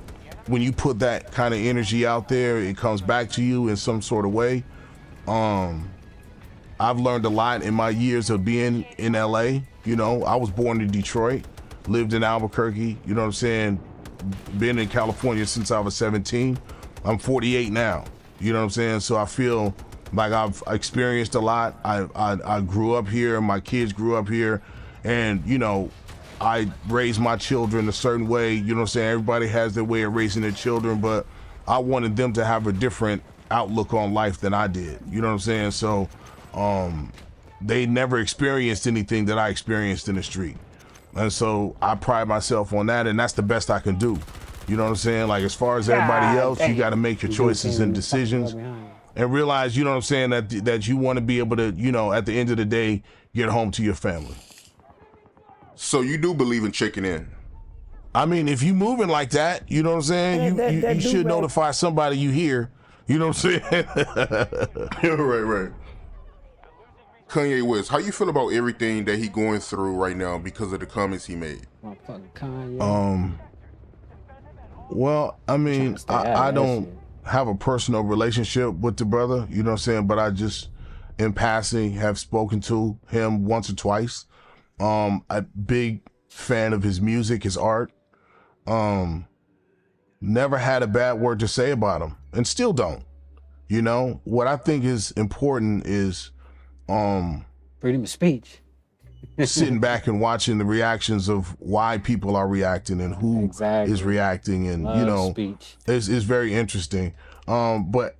when you put that kind of energy out there, it comes back to you in some sort of way. I've learned a lot in my years of being in LA. You know, I was born in Detroit, lived in Albuquerque, you know what I'm saying? Been in California since I was 17. I'm 48 now, you know what I'm saying? So I feel like I've experienced a lot. I grew up here, my kids grew up here, and, you know, I raised my children a certain way, you know what I'm saying? Everybody has their way of raising their children, but I wanted them to have a different outlook on life than I did, you know what I'm saying? So they never experienced anything that I experienced in the street. And so I pride myself on that, and that's the best I can do. You know what I'm saying? Like, as far as everybody else, you got to make your choices and decisions and realize, you know what I'm saying, that you want to be able to, you know, at the end of the day, get home to your family. So you do believe in checking in? I mean, if you moving like that, you know what I'm saying, you should notify somebody you hear. You know what I'm saying? Right. Kanye West, how you feel about everything that he going through right now because of the comments he made? Well, I mean, I don't have a personal relationship with the brother, you know what I'm saying, but I just, in passing, have spoken to him once or twice. A big fan of his music, his art. Never had a bad word to say about him, and still don't. You know, what I think is important is freedom of speech. Sitting back and watching the reactions of why people are reacting and who is reacting, and you know, is very interesting. But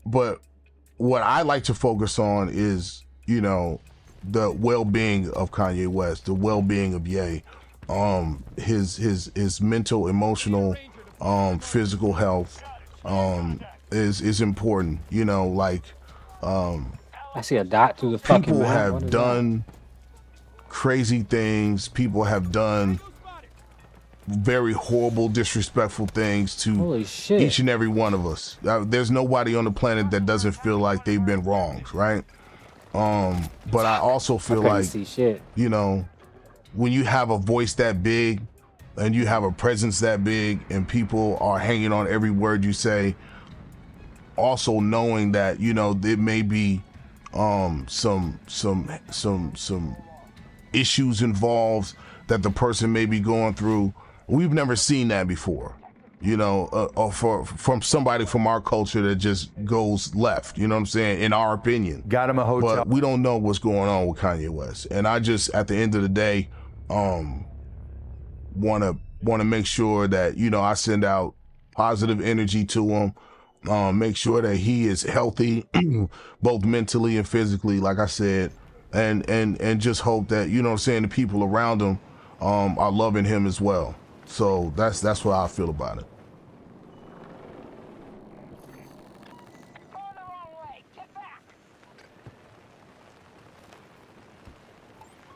what I like to focus on is, you know, the well-being of Kanye West, the well-being of Ye, his mental, emotional, physical health is important. You know, like I see a dot through the fucking people map. have done crazy things. People have done very horrible, disrespectful things to each and every one of us. There's nobody on the planet that doesn't feel like they've been wronged, right? But I also feel like, you know, when you have a voice that big and you have a presence that big and people are hanging on every word you say, also knowing that, you know, there may be some issues involved that the person may be going through. We've never seen that before. you know, or from somebody from our culture that just goes left, you know what I'm saying, in our opinion. Got him a hotel. But we don't know what's going on with Kanye West. And I just, at the end of the day, want to make sure that, you know, I send out positive energy to him, make sure that he is healthy, both mentally and physically, like I said, and just hope that, you know what I'm saying, the people around him are loving him as well. So that's what I feel about it.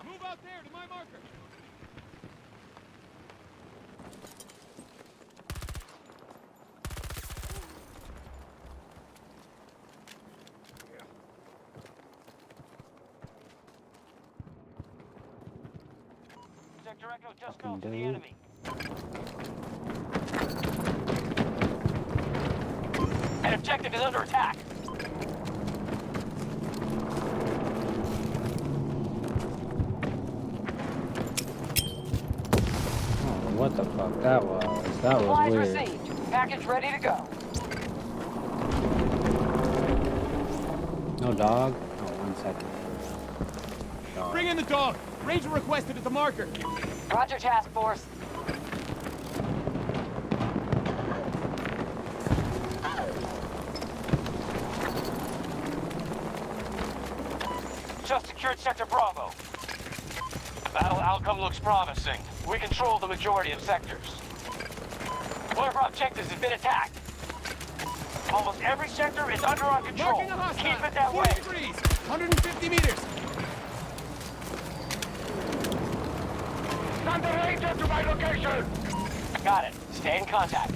Move out there to my marker. Sector Echo just fell to the enemy. An objective is under attack. Oh, what the fuck that was? That was Supplies weird. received. Package ready to go. No dog? Oh, 1 second. Dog. Bring in the dog. Ranger requested at the marker. Roger, task force. Just secured Sector Bravo. Battle outcome looks promising. We control the majority of sectors. One of our objectives has been attacked. Almost every sector is under our control. Marking a hostile. Keep it that 40 way. degrees. 150 meters. Send the ranger to my location. Got it. Stay in contact.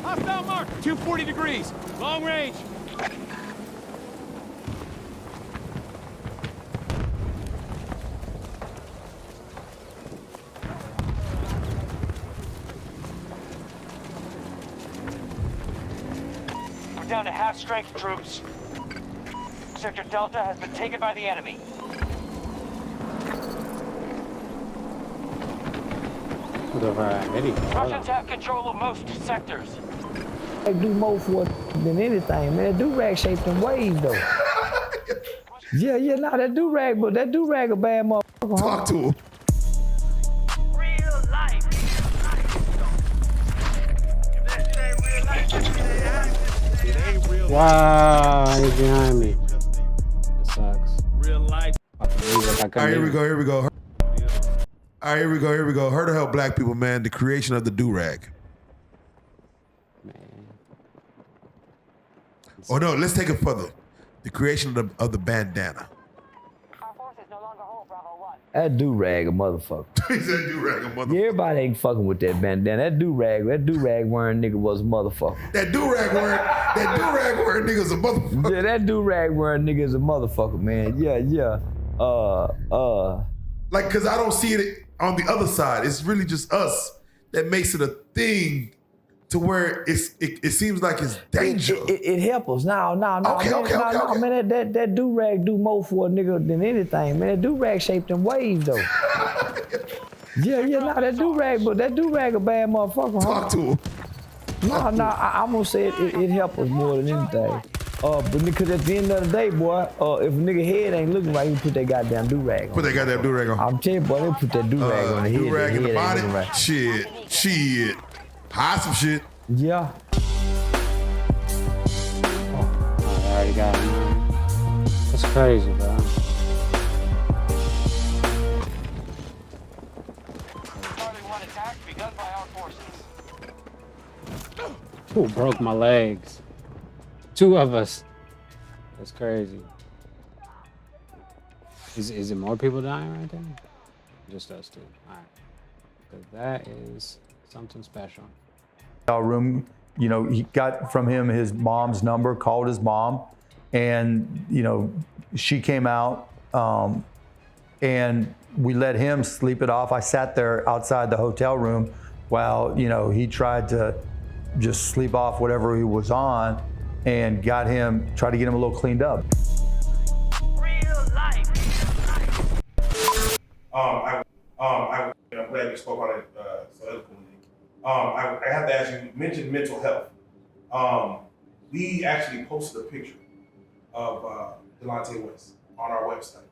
Hostile mark. 240 degrees. Long range. We're down to half-strength troops. Sector Delta has been taken by the enemy. Russians have control of most sectors. They do more for it than anything, man. That do-rag shaped them waves, though. yeah, nah, that do-rag, but that do-rag a bad motherfucker. Talk to him. Real life. Wow, he's behind me. That sucks. Real life. All right, here we go. All right, here we go. Her to help black people, man. The creation of the do-rag. Oh no, let's take it further. The creation of the bandana. That do-rag a motherfucker. He said do-rag a motherfucker. Yeah, everybody ain't fucking with that bandana. That do-rag wearing nigga was a motherfucker. That do-rag wearing nigga's a motherfucker. Yeah, that do-rag wearing nigga is a motherfucker, man. Yeah. Like, cause I don't see it on the other side. It's really just us that makes it a thing to where it seems like it's dangerous. It helps us. No. Okay. Man, that do-rag do more for a nigga than anything, man. That do-rag shaped them waves, though. That do-rag a bad motherfucker. Talk to him. I'm gonna say it helps us more than anything. But because at the end of the day, boy, if a nigga head ain't looking right, you put that goddamn do-rag on. Put that goddamn do-rag on. I'm telling you, boy, they put that do-rag on the head. Do-rag in the body. Right. Shit. Hide some shit. Yeah. I already got him. That's crazy, bro. Charlie 1 attack begun by our forces. Ooh, broke my legs. 2 of us. That's crazy. Is it more people dying right there? Just us 2. All right. Because that is something special. Room, you know, he got from him his mom's number, called his mom, and, you know, she came out and we let him sleep it off. I sat there outside the hotel room while, you know, he tried to just sleep off whatever he was on and tried to get him a little cleaned up. Real life. I'm glad you spoke on it so eloquently. I have to ask you mentioned mental health. We actually posted a picture of Delonte West on our website,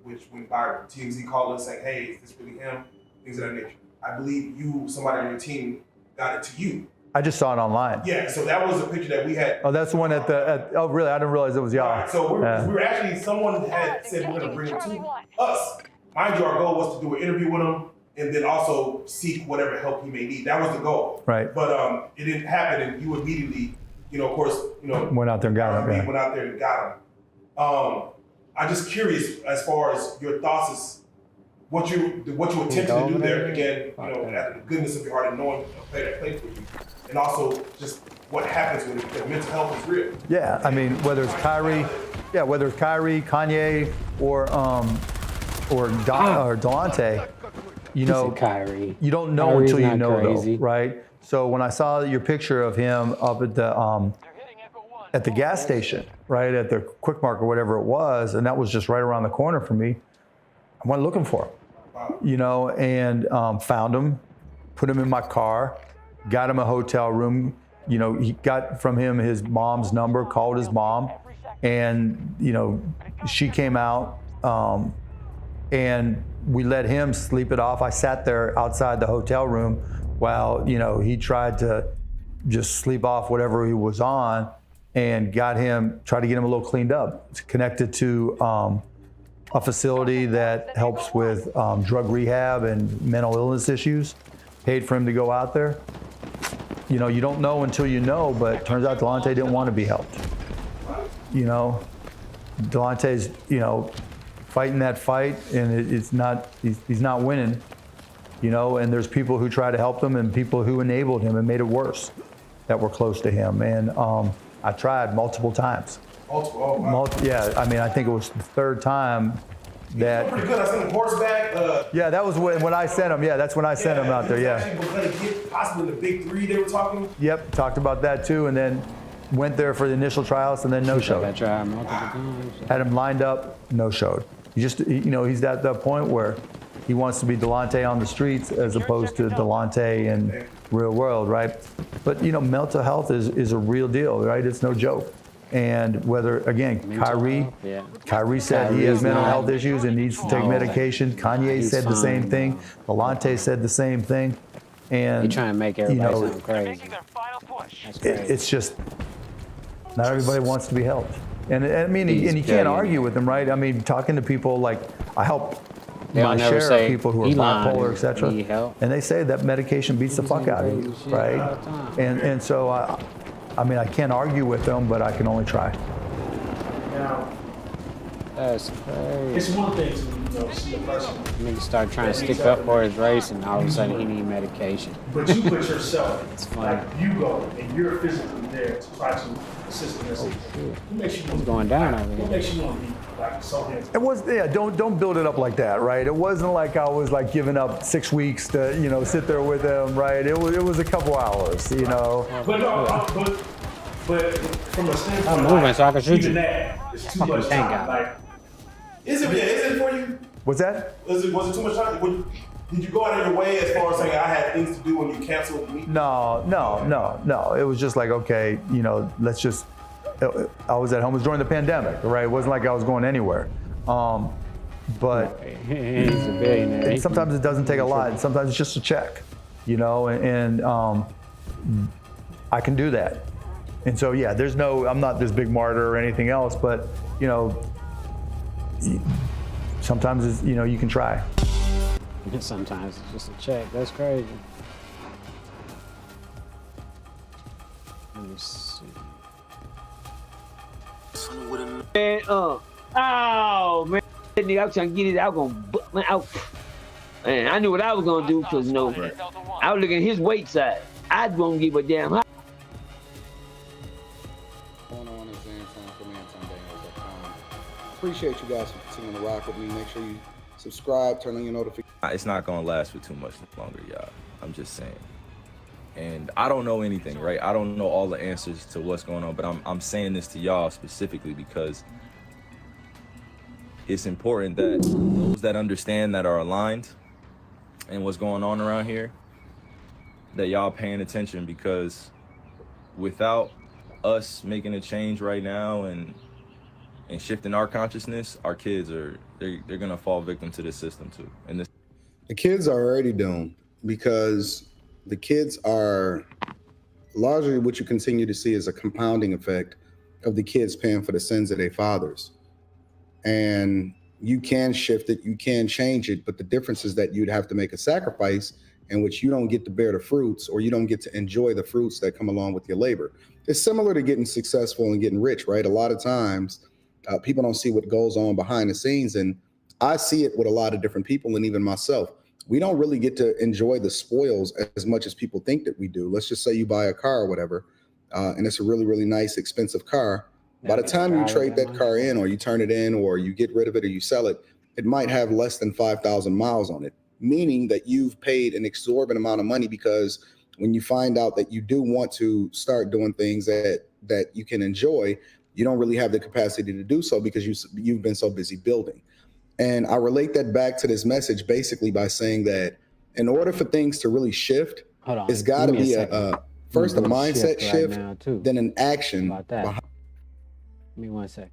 which went viral. TMZ called us saying, "Hey, is this really him?" Things of that nature. I believe somebody on your team, got it to you. I just saw it online. Yeah, so that was a picture that we had. Oh, that's the one oh, really? I didn't realize it was y'all. Right, so we were actually, someone had said we're going to bring him to us. Mind you, our goal was to do an interview with him and then also seek whatever help he may need. That was the goal. Right. But it didn't happen, and you immediately, of course, went out there and got him. Went out there and got him. I'm just curious as far as your thoughts is what you attempted to do there. Again, out of the goodness of your heart and knowing a player that played for you, and also just what happens when the mental health is real. Yeah, I mean, whether it's Kyrie, Kanye, or Delonte, Kyrie. You don't know Kyrie's until you not know, crazy. though, right? So when I saw your picture of him up at the gas station, right, at the Quick Mart or whatever it was, and that was just right around the corner for me, I went looking for him, and found him, put him in my car, got him a hotel room. He got from him his mom's number, called his mom, and, she came out, and we let him sleep it off. I sat there outside the hotel room while, he tried to just sleep off whatever he was on, and tried to get him a little cleaned up. It's connected to a facility that helps with drug rehab and mental illness issues. Paid for him to go out there. You don't know until you know, but it turns out Delonte didn't want to be helped. Delonte's, fighting that fight, and he's not winning. And there's people who try to help him and people who enabled him and made it worse that were close to him. And I tried multiple times. Yeah, I mean, I think it was the third time that. Pretty good. I sent him horseback. Yeah, that was when I sent him. Yeah, that's when I sent him out there. Yeah. Actually was going to get possibly the big three they were talking. Yep, talked about that too, and then went there for the initial trials and then no-showed. I tried multiple times. Had him lined up, no-showed. He's at that point where he wants to be Delonte on the streets as opposed to Delonte in real world, right? But mental health is a real deal, right? It's no joke. And whether, again, Kyrie said he has mental health issues and needs to take medication. Kanye said the same thing. Delonte said the same thing. And you're trying to make everybody sound crazy. It's just not everybody wants to be helped. And I mean, and you can't argue with them, right? I mean, talking to people like I help my share of people who are bipolar, etc. And they say that medication beats the fuck out of you, right? And so I mean, I can't argue with them, but I can only try. Now, that's crazy. It's one thing to see a person. Nigga start trying to stick up for his race, and all of a sudden he need medication. But you put yourself, it's funny. like you go and you're physically there to try to assist in this. What makes you want going down over here? What makes you want to be like so hands? It was don't build it up like that, right? It wasn't like I was like giving up 6 weeks to sit there with them, right? It was a couple hours, But no, but from a standpoint, I'm moving so I can shoot even you. that is too much time. Like, is it for you? What's that? Was it too much time? Did you go out of your way as far as saying I had things to do when you canceled the meeting? No. It was just like, okay, let's just. I was at home. It was during the pandemic, right? It wasn't like I was going anywhere. But he's a billionaire. Sometimes it doesn't take a lot. And sometimes it's just a check, and I can do that. And so, yeah, I'm not this big martyr or anything else, but, sometimes it's, you can try. Sometimes it's just a check. That's crazy. Let me see. Man, oh man, that nigga, I was trying to get it. I was gonna, man, I knew what I was gonna do because I was looking at his weight side. I won't give a damn. Going on is Anton from AntonDaniels.com. Appreciate you guys for continuing to rock with me. Make sure you subscribe, turn on your notifications. It's not gonna last for too much longer, y'all. I'm just saying. And I don't know anything, right? I don't know all the answers to what's going on, but I'm saying this to y'all specifically because it's important that those that understand that are aligned and what's going on around here, that y'all paying attention, because without us making a change right now and shifting our consciousness, our kids they're gonna fall victim to this system too. And the kids are already doomed, because the kids are largely what you continue to see is a compounding effect of the kids paying for the sins of their fathers. And you can shift it, you can change it, but the difference is that you'd have to make a sacrifice in which you don't get to bear the fruits, or you don't get to enjoy the fruits that come along with your labor. It's similar to getting successful and getting rich, right? A lot of times people don't see what goes on behind the scenes. And I see it with a lot of different people, and even myself. We don't really get to enjoy the spoils as much as people think that we do. Let's just say you buy a car or whatever, and it's a really, really nice, expensive car. By the time you trade that car in, or you turn it in, or you get rid of it, or you sell it, it might have less than 5,000 miles on it, meaning that you've paid an exorbitant amount of money, because when you find out that you do want to start doing things that you can enjoy, you don't really have the capacity to do so because you've been so busy building. And I relate that back to this message basically by saying that in order for things to really shift, it's got to be first a mindset shift, then an action behind. Give me 1 second.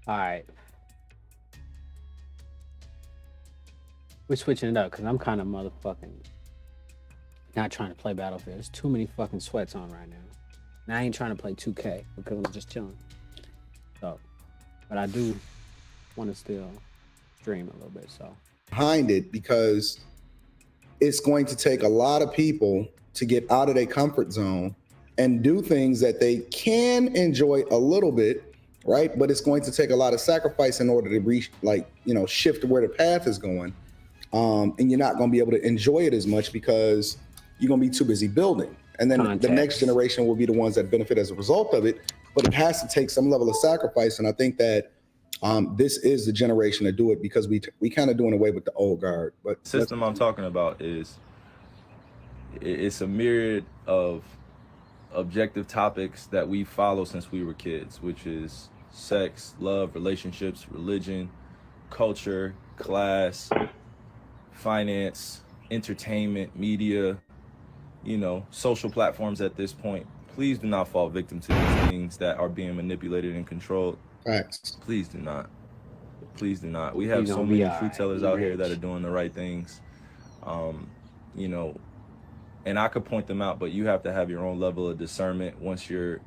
All right. We're switching it up because I'm kind of motherfucking not trying to play Battlefield. There's too many fucking sweats on right now. And I ain't trying to play 2K because I'm just chilling. So, but I do want to still stream a little bit. So behind it, because it's going to take a lot of people to get out of their comfort zone and do things that they can enjoy a little bit, right? But it's going to take a lot of sacrifice in order to reach, like, you know, shift where the path is going. And you're not going to be able to enjoy it as much because you're going to be too busy building. And then the Context. next generation will be the ones that benefit as a result of it. But it has to take some level of sacrifice. And I think that this is the generation to do it because we kind of doing away with the old guard. But The system I'm talking about it's a myriad of objective topics that we follow since we were kids, which is sex, love, relationships, religion, culture, class, finance, entertainment, media, social platforms at this point. Please do not fall victim to these things that are being manipulated and controlled. Facts. Please do not. Please do not. We have so many truth tellers out here that are doing the right things. And I could point them out, but you have to have your own level of discernment once you're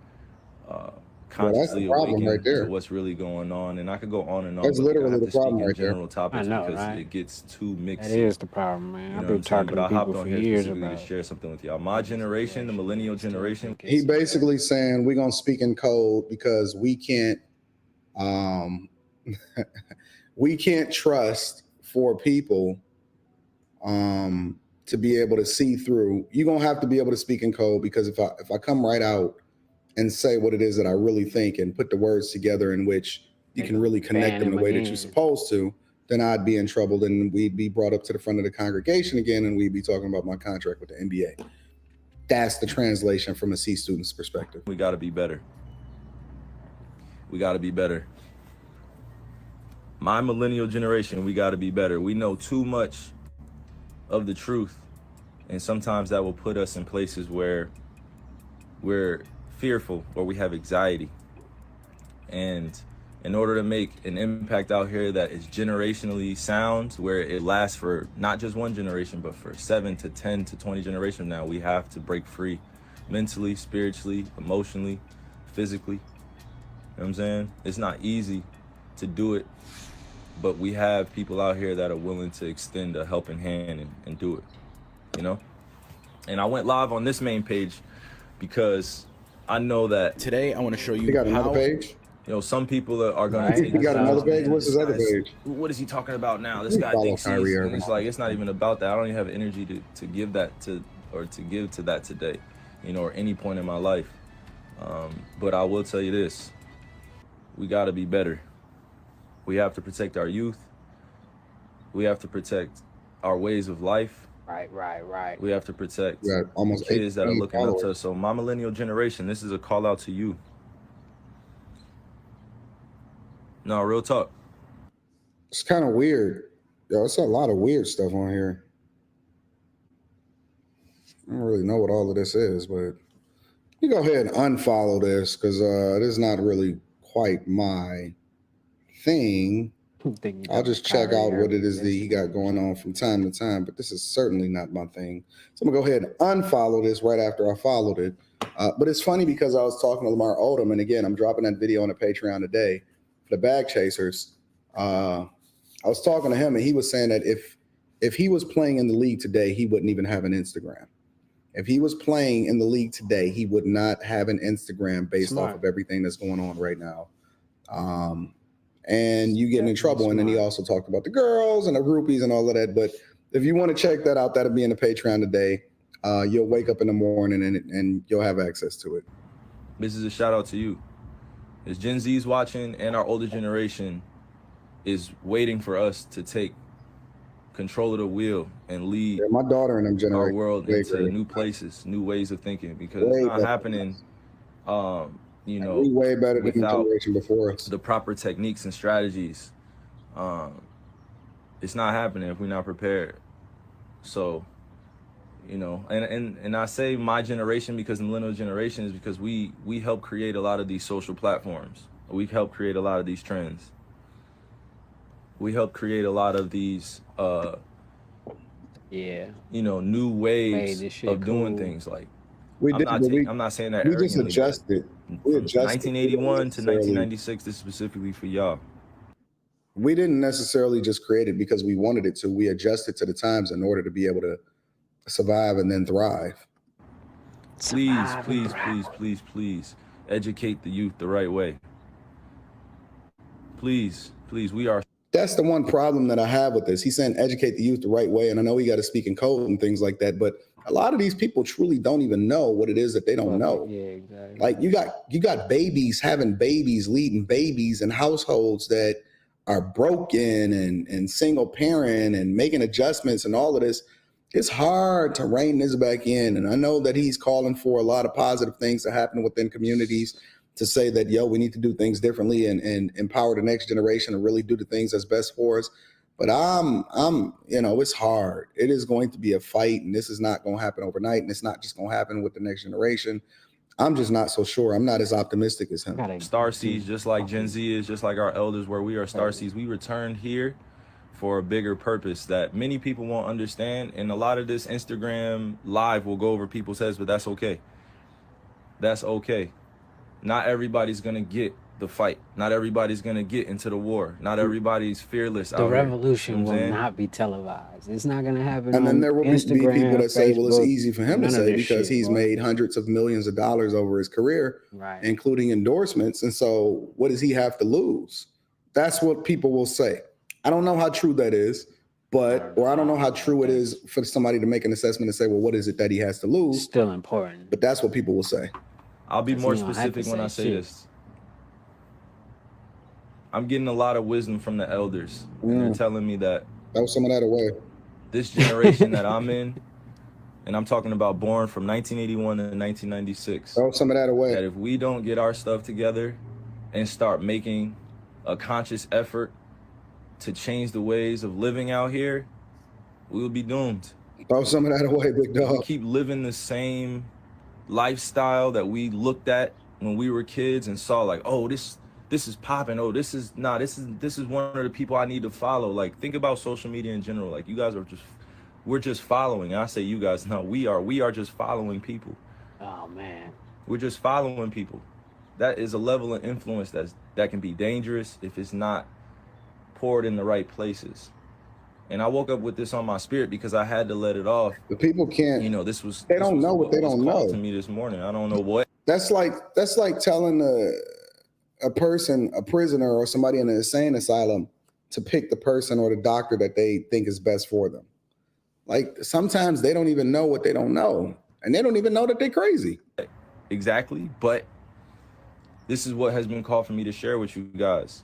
consciously awakened to what's really going on. And I could go on and on. That's literally the problem right general there. topics I know, because right? it gets too mixed. That is the problem, man. You I've know been what I'm saying? talking But to I hopped people on for here years specifically about to share something with y'all. My generation, the millennial generation. He basically saying we're gonna speak in code because we can't trust for people to be able to see through. You're gonna have to be able to speak in code because if I come right out and say what it is that I really think and put the words together in which you can really connect them the way that you're supposed to, then I'd be in trouble. Then we'd be brought up to the front of the congregation again and we'd be talking about my contract with the NBA. That's the translation from a C student's perspective. We got to be better. We got to be better. My millennial generation, we got to be better. We know too much of the truth. And sometimes that will put us in places where we're fearful or we have anxiety. And in order to make an impact out here that is generationally sound, where it lasts for not just one generation, but for 7 to 10 to 20 generations now, we have to break free mentally, spiritually, emotionally, physically. You know what I'm saying? It's not easy to do it, but we have people out here that are willing to extend a helping hand and do it, And I went live on this main page because I know that today I want to show you. You got another page? Some people are going to take. You got another page? What's his other page? What is he talking about now? This guy thinks he's, and it's like, it's not even about that. I don't even have energy to give that to, or to give to that today, or any point in my life. But I will tell you this, we got to be better. We have to protect our youth. We have to protect our ways of life. Right. We have to protect almost kids that are looking up to followers. us. So my millennial generation, this is a call out to you. No, real talk. It's kind of weird. Yo, it's a lot of weird stuff on here. I don't really know what all of this is, but you go ahead and unfollow this because this is not really quite my thing. I'll just check out what it is that he got going on from time to time, but this is certainly not my thing. So I'm gonna go ahead and unfollow this right after I followed it. But it's funny because I was talking to Lamar Odom, and again, I'm dropping that video on the Patreon today for the Bag Chasers. I was talking to him, and he was saying that if he was playing in the league today, he wouldn't even have an Instagram. If he was playing in the league today, he would not have an Instagram based off of everything that's going on right now. And you getting in trouble. And then he also talked about the girls and the groupies and all of that. But if you want to check that out, that'll be in the Patreon today. You'll wake up in the morning and you'll have access to it. This is a shout out to you. As Gen Z's watching and our older generation is waiting for us to take control of the wheel and lead my daughter and them our world into new places, new ways of thinking, because it's not happening, way better than the generation before us. The proper techniques and strategies. It's not happening if we're not prepared. So, and I say my generation because the millennial generation is because we help create a lot of these social platforms. We help create a lot of these trends. We help create a lot of these, new ways of doing things. Like, I'm not saying that we just adjusted. We adjusted 1981 to 1996. This is specifically for y'all. We didn't necessarily just create it because we wanted it to. We adjusted to the times in order to be able to survive and then thrive. Please educate the youth the right way. Please, we are. That's the one problem that I have with this. He's saying educate the youth the right way. And I know he got to speak in code and things like that, but A lot of these people truly don't even know what it is that they don't know. Yeah, exactly. Like you got babies having babies, leading babies in households that are broken and single parent and making adjustments and all of this. It's hard to rein this back in. And I know that he's calling for a lot of positive things to happen within communities to say that, yo, we need to do things differently and empower the next generation to really do the things that's best for us. But I'm, it's hard. It is going to be a fight, and this is not going to happen overnight, and it's not just going to happen with the next generation. I'm just not so sure. I'm not as optimistic as him. Starseeds, just like Gen Z is, just like our elders where we are Starseeds, we returned here for a bigger purpose that many people won't understand. And a lot of this Instagram live will go over people's heads, but that's okay. That's okay. Not everybody's going to get the fight. Not everybody's going to get into the war. Not everybody's fearless. The revolution will not be televised. It's not going to happen. And then there will be Instagram, people that say, well, it's Facebook, easy for him to none of say this because shit, he's bro. made hundreds of millions of dollars over his career, Right. including endorsements. And so what does he have to lose? That's what people will say. I don't know how true that is, or I don't know how true it is for somebody to make an assessment and say, well, what is it that he has to lose? Still important. But that's what people will say. I'll be Because more you don't have to specific when I say say shit. this. I'm getting a lot of wisdom from the elders. And they're telling me that Throw some of that away. this generation that I'm in, and I'm talking about born from 1981 to 1996. Throw some of that away. That if we don't get our stuff together and start making a conscious effort to change the ways of living out here, we will be doomed. Throw some of that away, big We dog. keep living the same lifestyle that we looked at when we were kids and saw like, oh, this is popping. Oh, this is one of the people I need to follow. Like, think about social media in general. Like, you guys we're just following. And I say you guys, no, we are just following people. Oh man. We're just following people. That is a level of influence that can be dangerous if it's not poured in the right places. And I woke up with this on my spirit because I had to let it off. The people can't. They don't know what they don't know. To me this morning, I don't know what. That's like telling a person, a prisoner or somebody in an insane asylum to pick the person or the doctor that they think is best for them. Like sometimes they don't even know what they don't know. And they don't even know that they're crazy. Exactly. But this is what has been called for me to share with you guys.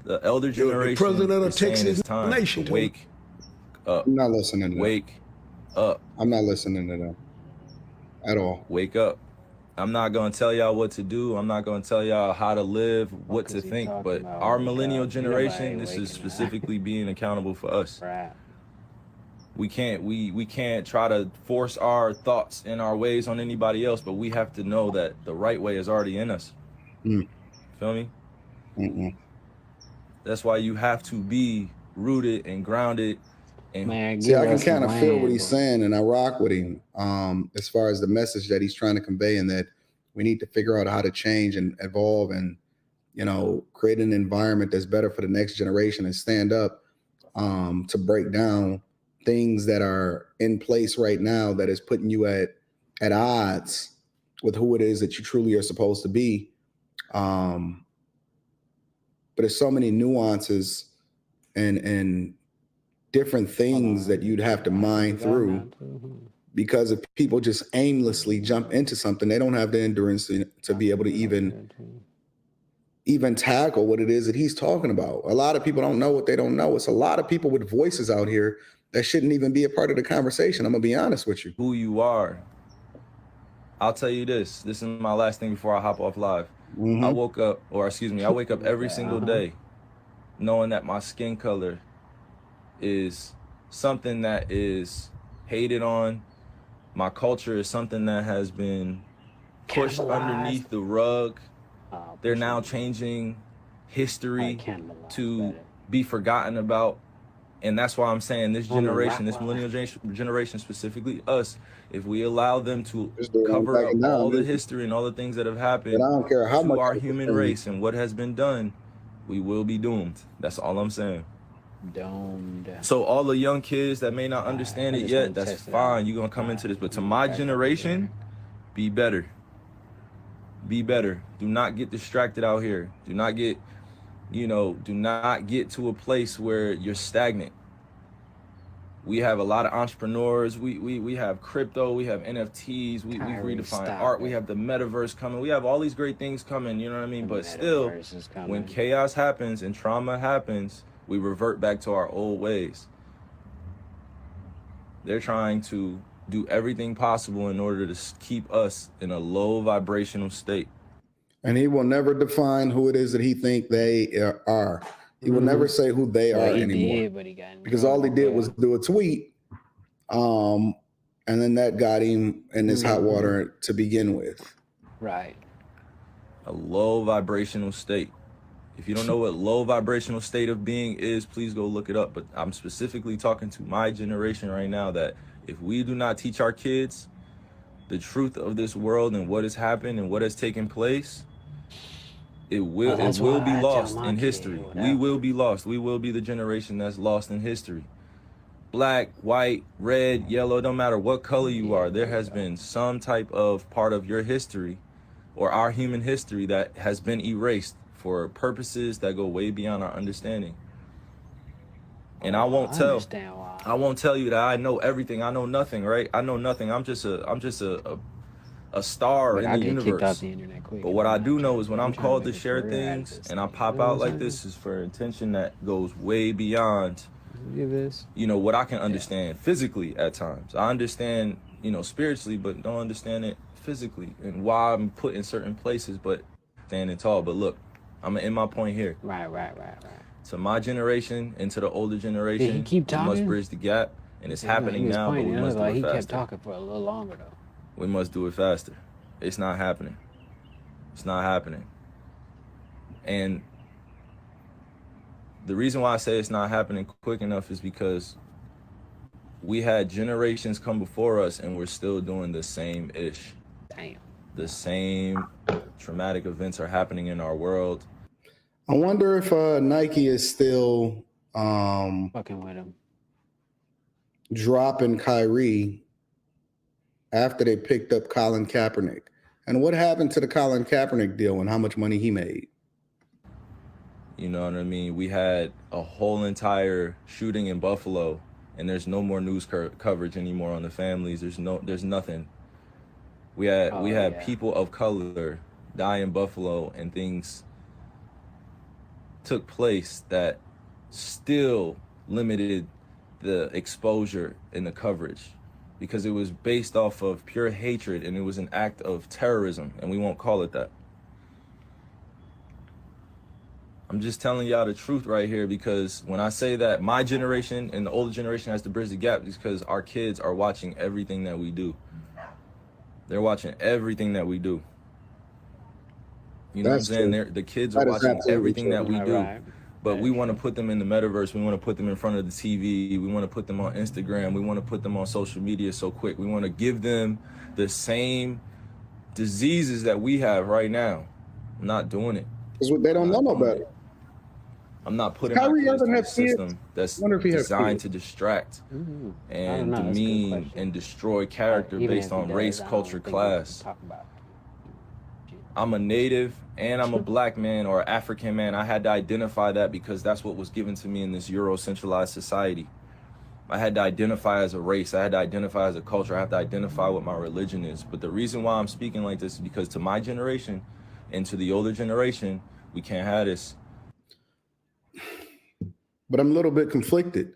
The elder generation president of is saying Texas it's time nation to to wake up. I'm not listening to them. Wake up. I'm not listening to them at all. Wake up. I'm not going to tell y'all what to do. I'm not going to tell y'all how to live, what to think. But our millennial generation, this is specifically being accountable for us. We can't try to force our thoughts and our ways on anybody else, but we have to know that the right way is already in us. Feel me? That's why you have to be rooted and grounded. And See, I can kind of feel what he's saying, and I rock with him as far as the message that he's trying to convey, and that we need to figure out how to change and evolve and, create an environment that's better for the next generation and stand up to break down things that are in place right now that is putting you at odds with who it is that you truly are supposed to be. But there's so many nuances and different things that you'd have to mine through, because if people just aimlessly jump into something, they don't have the endurance to be able to even tackle what it is that he's talking about. A lot of people don't know what they don't know. It's a lot of people with voices out here that shouldn't even be a part of the conversation. I'm gonna be honest with you. Who you are. I'll tell you this. This is my last thing before I hop off live. I wake up every single day knowing that my skin color is something that is hated on. My culture is something that has been pushed underneath the rug. They're now changing history to be forgotten about. And that's why I'm saying this generation, this millennial generation, specifically us, if we allow them to cover up all the history and all the things that have happened But I don't care how to much our they human pretend. race and what has been done, we will be doomed. That's all I'm saying. Doomed. So all the young kids that may not understand I it just yet, wanna that's test it fine. You're going to come into this. But to my generation, be better. Be better. Do not get distracted out here. Do not get to a place where you're stagnant. We have a lot of entrepreneurs. We have crypto. We have NFTs. We redefine art. We have the metaverse coming. We have all these great things coming. You know what I mean? But still, when chaos happens and trauma happens, we revert back to our old ways. They're trying to do everything possible in order to keep us in a low vibrational state. And he will never define who it is that he think they are. He will never say who they are anymore. Because all he did was do a tweet, and then that got him in this hot water to begin with. Right. A low vibrational state. If you don't know what low vibrational state of being is, please go look it up. But I'm specifically talking to my generation right now that if we do not teach our kids the truth of this world and what has happened and what has taken place, it will be lost in history. We will be lost. We will be the generation that's lost in history. Black, white, red, yellow, don't matter what color you are, there has been some type of part of your history or our human history that has been erased for purposes that go way beyond our understanding. And I won't tell you that I know everything. I know nothing, right? I know nothing. I'm just a star in the universe. But what I do know is when I'm called to share things and I pop out like this is for intention that goes way beyond, you know, what I can understand physically at times. I understand, you know, spiritually, but don't understand it physically and why I'm put in certain places, but standing tall. But look, I'm gonna end my point here. Right. To my generation and to the older generation, we must bridge the gap, and it's happening now, but we must do it faster. He kept talking for a little longer though. We must do it faster. It's not happening. It's not happening. And the reason why I say it's not happening quick enough is because we had generations come before us and we're still doing the same ish. Damn. The same traumatic events are happening in our world. I wonder if Nike is still fucking with him, dropping Kyrie after they picked up Colin Kaepernick. And what happened to the Colin Kaepernick deal and how much money he made? You know what I mean? We had a whole entire shooting in Buffalo, and there's no more news coverage anymore on the families. There's nothing. We had people of color die in Buffalo, and things took place that still limited the exposure and the coverage because it was based off of pure hatred and it was an act of terrorism, and we won't call it that. I'm just telling y'all the truth right here, because when I say that my generation and the older generation has to bridge the gap, it's because our kids are watching everything that we do. They're watching everything that we do. You know what I'm saying? The kids are watching everything that we do. But we want to put them in the metaverse. We want to put them in front of the TV. We want to put them on Instagram. We want to put them on social media so quick. We want to give them the same diseases that we have right now. I'm not doing it. Because they don't know no better. I'm not putting my kids in a system that's designed to distract and demean and destroy character based on race, culture, class. I'm a native and I'm a black man or African man. I had to identify that because that's what was given to me in this Euro-centralized society. I had to identify as a race. I had to identify as a culture. I have to identify what my religion is. But the reason why I'm speaking like this is because to my generation and to the older generation, we can't have this. But I'm a little bit conflicted,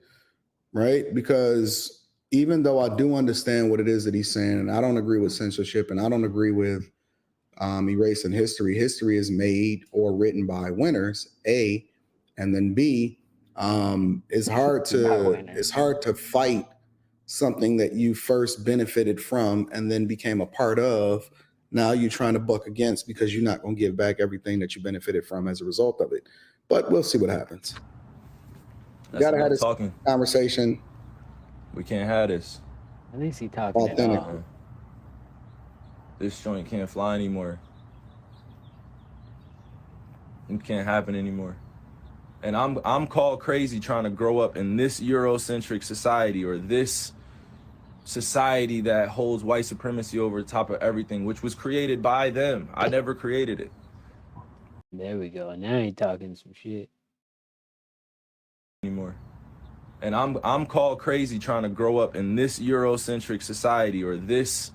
right? Because even though I do understand what it is that he's saying, and I don't agree with censorship, and I don't agree with erasing history. History is made or written by winners, A, and then B, it's hard to fight something that you first benefited from and then became a part of. Now you're trying to buck against because you're not going to give back everything that you benefited from as a result of it. But we'll see what happens. We gotta have this conversation. We can't have this. At least he talking it all. This joint can't fly anymore. It can't happen anymore. And I'm called crazy trying to grow up in this Eurocentric society or this society that holds white supremacy over the top of everything, which was created by them. I never created it. There we go. Now he talking some shit. Anymore. And I'm called crazy trying to grow up in this Eurocentric society, or this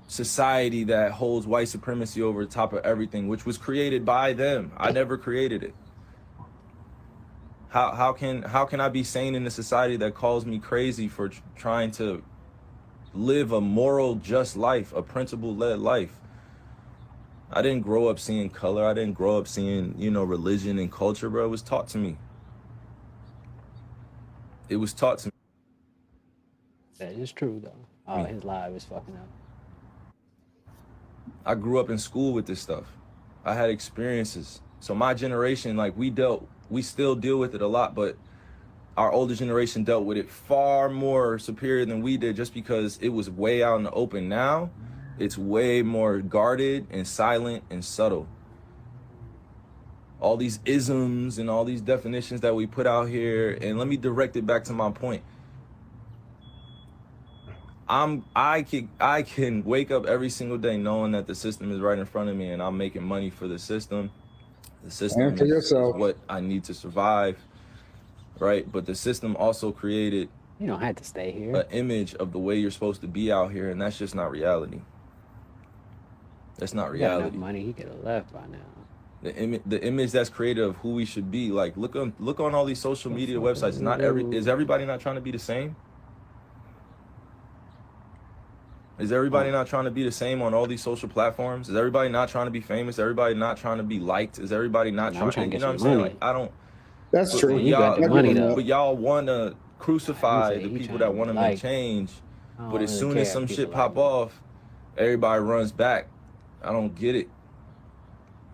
society that holds white supremacy over the top of everything, which was created by them. I never created it. How can I be sane in a society that calls me crazy for trying to live a moral, just life, a principle-led life? I didn't grow up seeing color. I didn't grow up seeing, religion and culture, bro. It was taught to me. It was taught to me. That is true, though. Oh, his live is fucking up. I grew up in school with this stuff. I had experiences. So my generation, like, we still deal with it a lot, but our older generation dealt with it far more superior than we did, just because it was way out in the open. Now, it's way more guarded and silent and subtle. All these isms and all these definitions that we put out here, and let me direct it back to my point. I can wake up every single day knowing that the system is right in front of me, and I'm making money for the system. The system is what I need to survive, right? But the system also created, you don't have to stay here, an image of the way you're supposed to be out here, and that's just not reality. That's not reality. Enough money, he could have left by now. The image that's created of who we should be. Like, look on all these social media websites. Is everybody not trying to be the same? Is everybody not trying to be the same on all these social platforms? Is everybody not trying to be famous? Everybody not trying to be liked? Is everybody not trying to, you know what I'm saying? Like, I don't. That's true. You got the money, though. But y'all want to crucify the people that want to make change. But as soon as some shit pop off, everybody runs back. I don't get it.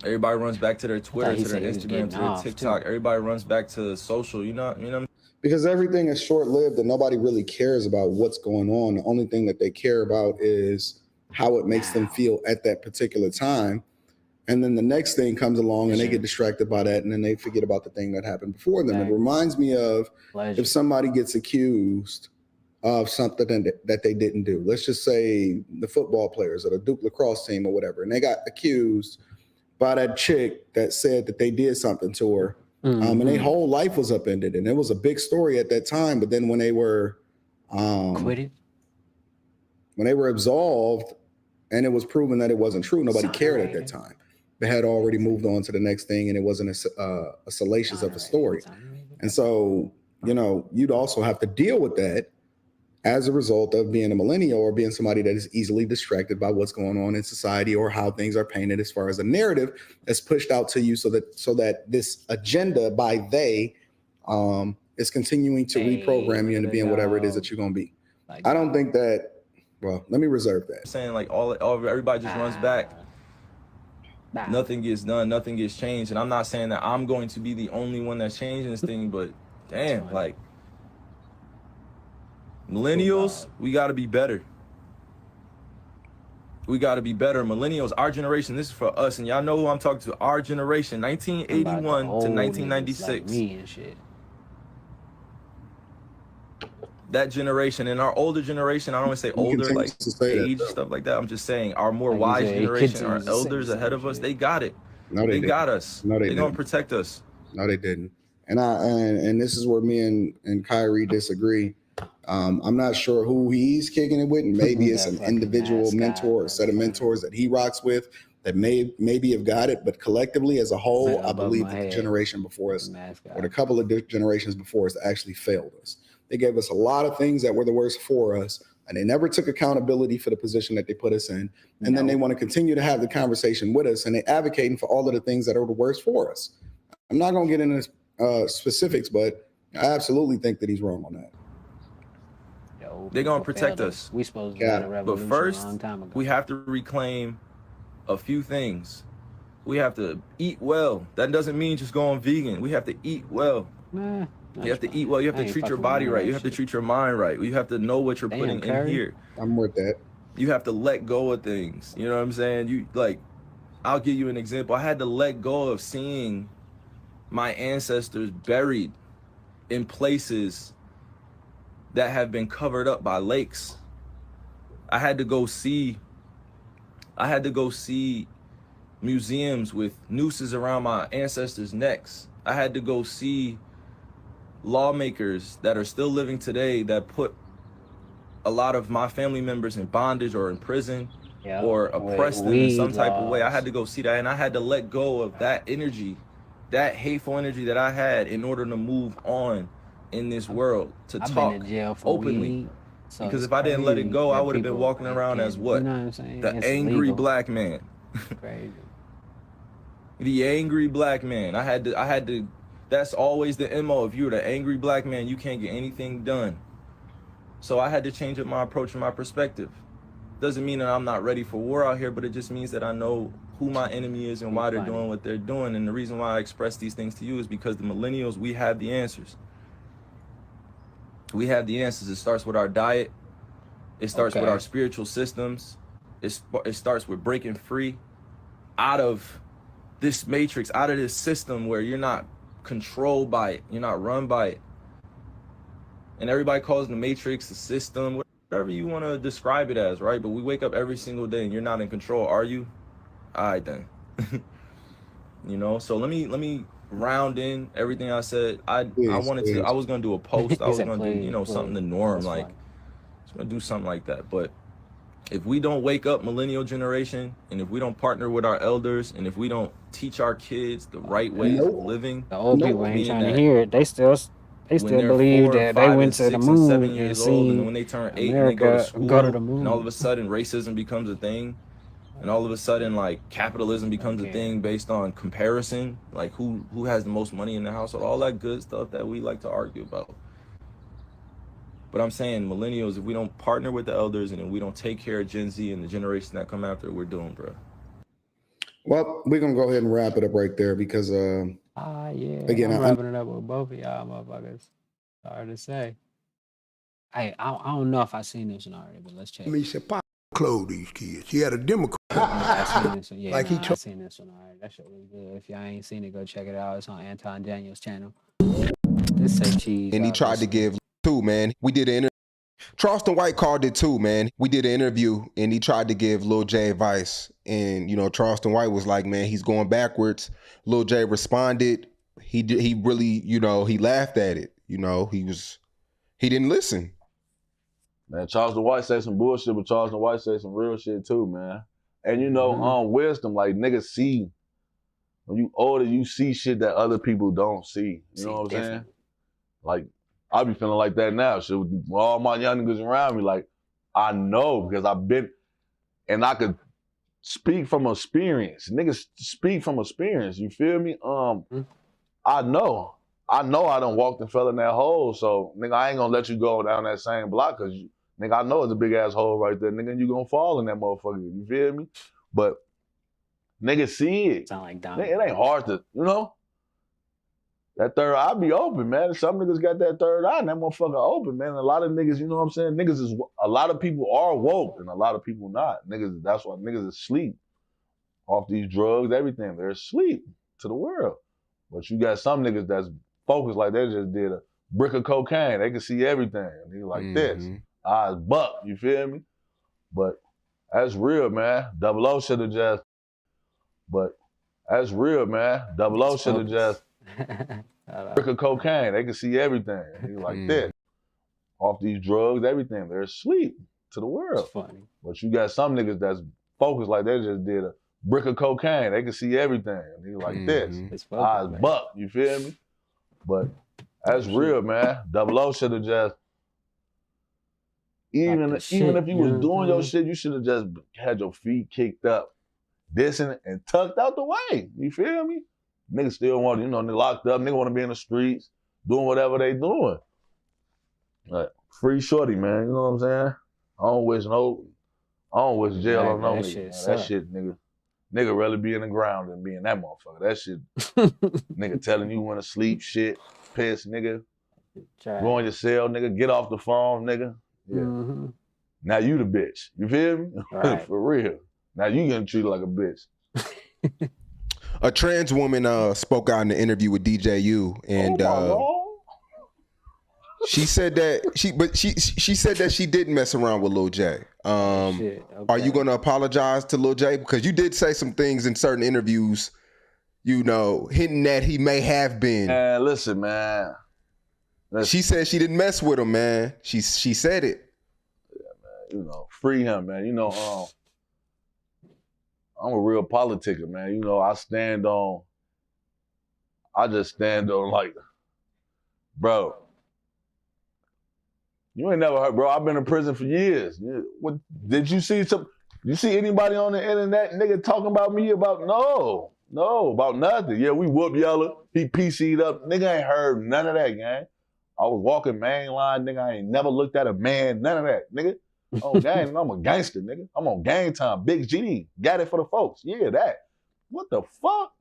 Everybody runs back to their Twitter, to their Instagram, to their TikTok. Everybody runs back to social, you know what I mean? Because everything is short-lived and nobody really cares about what's going on. The only thing that they care about is how it makes them feel at that particular time. And then the next thing comes along and they get distracted by that, and then they forget about the thing that happened before them. It reminds me of if somebody gets accused of something that they didn't do. Let's just say the football players or the Duke lacrosse team or whatever, and they got accused by that chick that said that they did something to her. And their whole life was upended, and it was a big story at that time. But then when they were acquitted, when they were absolved, and it was proven that it wasn't true, nobody cared at that time. They had already moved on to the next thing, and it wasn't a salacious of a story. And so, you'd also have to deal with that as a result of being a millennial or being somebody that is easily distracted by what's going on in society or how things are painted as far as a narrative that's pushed out to you, so that this agenda by they is continuing to reprogram you into being whatever it is that you're going to be. I don't think that, well, let me reserve that. Saying like everybody just runs back. Nothing gets done, nothing gets changed. And I'm not saying that I'm going to be the only one that's changing this thing, but damn, like, millennials, we got to be better. We got to be better. Millennials, our generation, this is for us. And y'all know who I'm talking to. Our generation, 1981 to 1996. Like me and shit. That generation and our older generation, I don't want to say older, like age, stuff like that. I'm just saying our more wise generation, our elders ahead of us, they got it. No, they got us. No, they're going to protect us. No, they didn't. And this is where me and Kyrie disagree. I'm not sure who he's kicking it with. Maybe it's an individual mentor or a set of mentors that he rocks with that maybe have got it. But collectively, as a whole, I believe that the generation before us, or the couple of generations before us, actually failed us. They gave us a lot of things that were the worst for us, and they never took accountability for the position that they put us in. And then they want to continue to have the conversation with us, and they're advocating for all of the things that are the worst for us. I'm not going to get into specifics, but I absolutely think that he's wrong on that. They're going to protect us. We supposed to get a revolution but first, a long time ago. we have to reclaim a few things. We have to eat well. That doesn't mean just going vegan. We have to eat well. You have to eat well. You have to treat your body right. You have to treat your mind right. You have to know what you're putting in here. I'm with that. You have to let go of things. You know what I'm saying? I'll give you an example. I had to let go of seeing my ancestors buried in places that have been covered up by lakes. I had to go see museums with nooses around my ancestors' necks. I had to go see lawmakers that are still living today that put a lot of my family members in bondage or in prison or oppressed them in some type of way. I had to go see that, and I had to let go of that energy, that hateful energy that I had in order to move on in this world, to talk openly. Because if I didn't let it go, I would have been walking around as what? You know what I'm saying? The It's angry illegal. black man. Crazy. The angry black man. I had to, that's always the MO. If you're the angry black man, you can't get anything done. So I had to change up my approach and my perspective. Doesn't mean that I'm not ready for war out here, but it just means that I know who my enemy is and why they're doing what they're doing. And the reason why I express these things to you is because the millennials, we have the answers. We have the answers. It starts with our diet. It starts with our spiritual systems. It starts with breaking free out of this matrix, out of this system where you're not controlled by it. You're not run by it. And everybody calls the matrix, the system, whatever you want to describe it as, right? But we wake up every single day and you're not in control, are you? All right, then. You know, so let me round in everything I said. I was gonna do a post. I was gonna do, you know, something the norm, like I was gonna do something like that. But if we don't wake up, millennial generation, and if we don't partner with our elders, and if we don't teach our kids the right ways of living, The old people ain't trying to hear it. They still when they're believe 4, that 5, they went and to the 6 moon and 7 and years old, and seen then when they turn 8 and they go to America school, go to the moon. and all of a sudden racism becomes a thing, and all of a sudden like capitalism becomes a thing based on comparison, like who has the most money in the household, all that good stuff that we like to argue about. But I'm saying millennials, if we don't partner with the elders and if we don't take care of Gen Z and the generation that come after, we're doomed, bro. Well, we're gonna go ahead and wrap it up right there because yeah. again, I'm I- wrapping it up with both of y'all motherfuckers. Sorry to say. I don't know if I seen this one already, but let's check. I mean, he said, Pop, clothe these kids. He had a Democrat. I seen this one. Yeah, Like he I told- seen this one already. That shit was good. If y'all ain't seen it, go check it out. It's on Anton Daniels' channel. This say cheese. And he tried to give too, man. We did an interview. Charleston White called it too, man. We did an interview and he tried to give Lil J advice. And, you know, Charleston White was like, man, he's going backwards. Lil J responded. He really, you know, he laughed at it. You know, he didn't listen. Man, Charleston White say some bullshit, but Charleston White say some real shit too, man. And you know, wisdom, like niggas see, when you older, you see shit that other people don't see. You know what I'm saying? Like, I be feeling like that now. Shit, with all my young niggas around me, like, I know because I've been, and I could speak from experience. Niggas speak from experience. You feel me? I know I done walked and fell in that hole. So, nigga, I ain't gonna let you go down that same block because, nigga, I know it's a big ass hole right there. Nigga, you gonna fall in that motherfucker. You feel me? But niggas see it. Sound like Nigga, it ain't hard to, you know? That third eye be open, man. Some niggas got that third eye and that motherfucker open, man. A lot of niggas, you know what I'm saying? A lot of people are woke and a lot of people not. Niggas, that's why niggas is asleep off these drugs, everything. They're asleep to the world. But you got some niggas that's focused like they just did a brick of cocaine. They can see everything. They like this. Eyes buck, you feel me? But that's real, man. 00 should have just, but that's real, man. 00 should have just brick of cocaine. They can see everything. They like this. Off these drugs, everything. They're asleep to the world. Funny. But you got some niggas that's focused like they just did a brick of cocaine. They can see everything. They like this. Eyes buck, you feel me? But that's real, man. 00 should have just, even if you was doing your shit, you should have just had your feet kicked up, dissing and tucked out the way. You feel me? Niggas still want, you know, they locked up. Niggas want to be in the streets, doing whatever they doing. Like, free shorty, man. You know what I'm saying? I don't wish jail on no nigga. That shit, nigga rather be in the ground than be in that motherfucker. That shit, nigga telling you when to sleep, shit, piss, nigga. Go in your cell, nigga. Get off the phone, nigga. Yeah. Now you the bitch. You feel me? Right. For real. Now you getting treated like a bitch. A trans woman spoke out in the interview with DJU, and she said that she said that she didn't mess around with Lil J. Are you gonna apologize to Lil J? Because you did say some things in certain interviews, you know, hinting that he may have been. Man, listen, man. She said she didn't mess with him, man. She said it. Yeah, man. You know, free him, man. You know, I'm a real politician, man. You know, I just stand on like, bro. You ain't never heard, bro. I've been in prison for years. What did you see? You see anybody on the internet, nigga, talking about me about about nothing. Yeah, we whoop Yella. He PC'd up. Nigga ain't heard none of that, gang. I was walking main line, nigga. I ain't never looked at a man, none of that, nigga. Oh, gang, I'm a gangster, nigga. I'm on gang time. Big GD. Got it for the folks. Yeah, that. What the fuck?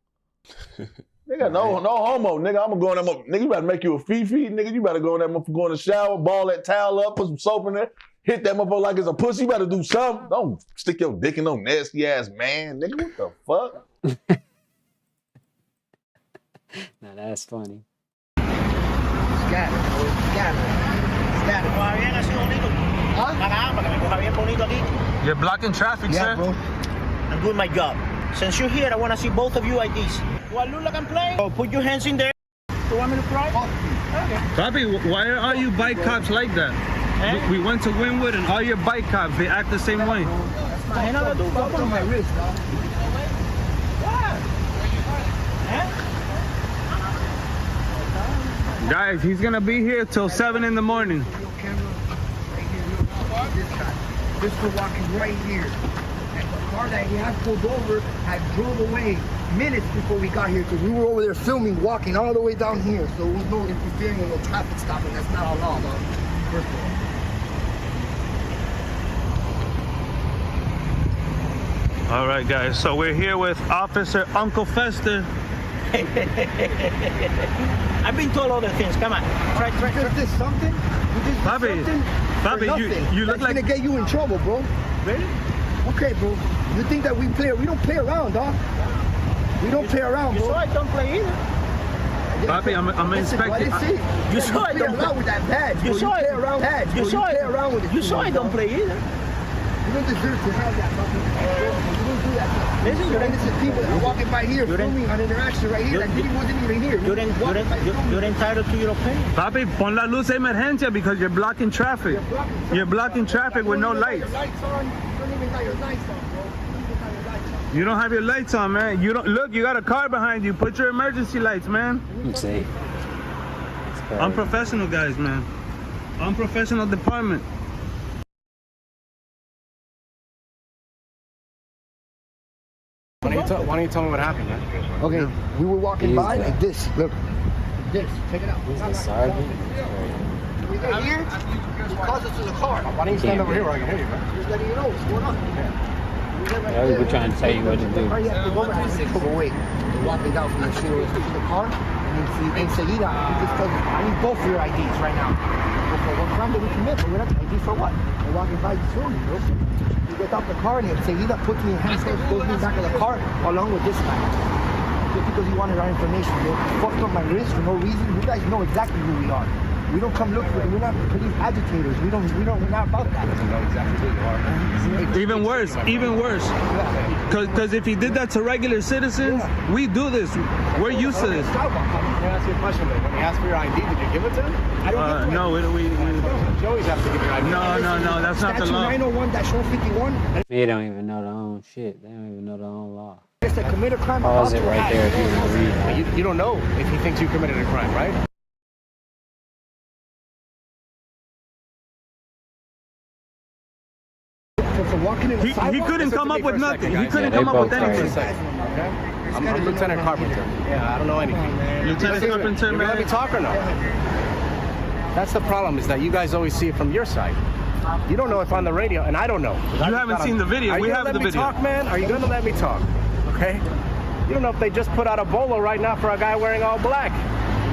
Nigga, no homo, nigga. I'm gonna go in that nigga, you better make you a fifi, nigga. You better go in that motherfucker, go in the shower, ball that towel up, put some soap in there, hit that motherfucker like it's a pussy. You better do something. Don't stick your dick in no nasty ass man, nigga. What the fuck? Now that's funny. You're blocking traffic, sir. Bro. I'm doing my job. Since you're here, I want to see both of you IDs. Do I look like I'm playing? Oh, put your hands in there. You want me to cry? Okay. Papi, why are all you bike cops like that? Eh? We went to Wynwood and all your bike cops, they act the same way. That's my hand on my wrist, bro. Guys, he's gonna be here till 7 in the morning. This was walking right here. And the car that he had pulled over had drove away minutes before we got here because we were over there filming, walking all the way down here. So there was no interfering with no traffic stopping. That's not our law, dog. First of all. All right, guys, so we're here with Officer Uncle Fester. I've been told other things. Come on. Try. Is this something? Papi, you look like... That's gonna get you in trouble, bro. Really? Okay, bro. You think that we don't play around, dog. We don't play around, bro. You saw I don't play either. Papi, I'm inspecting. You saw I don't play around with that badge. You saw play around badge. You saw play around with it. You saw I don't play either. You don't deserve to have that, Papi. You don't do that. Listen, you're innocent people that are walking by here, filming an interaction right here. That really wasn't even here. You're entitled to your opinion. Papi, pon la luz de emergencia because you're blocking traffic. You're blocking traffic with no lights. You don't even got your lights on, bro. You don't have your lights on, man. You don't look. You got a car behind you. Put your emergency lights, man. See. Unprofessional guys, man. Unprofessional department. Why don't you tell me what happened, man? Okay, we were walking by like this. Look, this. Check it out. He's the sergeant. We got here. He calls us to the car. Why don't you stand over here where I can hear you, man? Just letting you know what's going on. Yeah, we were trying to tell you what to do. You have to go back and go away. They're walking down from the street to the car, and enseguida, he just tells us, I need both of your IDs right now. For what crime did we commit? We're not ID for what? They're walking by the store, bro. He gets out the car and enseguida puts me in handcuffs, goes me back of the car, along with this guy. Just because he wanted our information, bro. Fucked up my wrist for no reason. You guys know exactly who we are. We don't come look for it. We're not police agitators. We're not about that. You know exactly who you are. Even worse. Because if he did that to regular citizens, we do this. We're used to this. Can I ask you a question, man? When he asked for your ID, did you give it to him? I don't no, we you always have to give your ID. No, that's not the law. 901-151. They don't even know their own shit. They don't even know their own law. Just to commit a crime. Pause it right there if you want to read that. You don't know if he thinks you committed a crime, right? He couldn't come up with nothing. He couldn't come up with anything. I'm Lieutenant Carpenter. Yeah, I don't know anything. Lieutenant Carpenter, man. Let me talk or no? That's the problem, is that you guys always see it from your side. You don't know if on the radio, and I don't know. You haven't seen the video. We have the video. Are you gonna let me talk, man? Are you gonna let me talk? Okay? You don't know if they just put out a bolo right now for a guy wearing all black.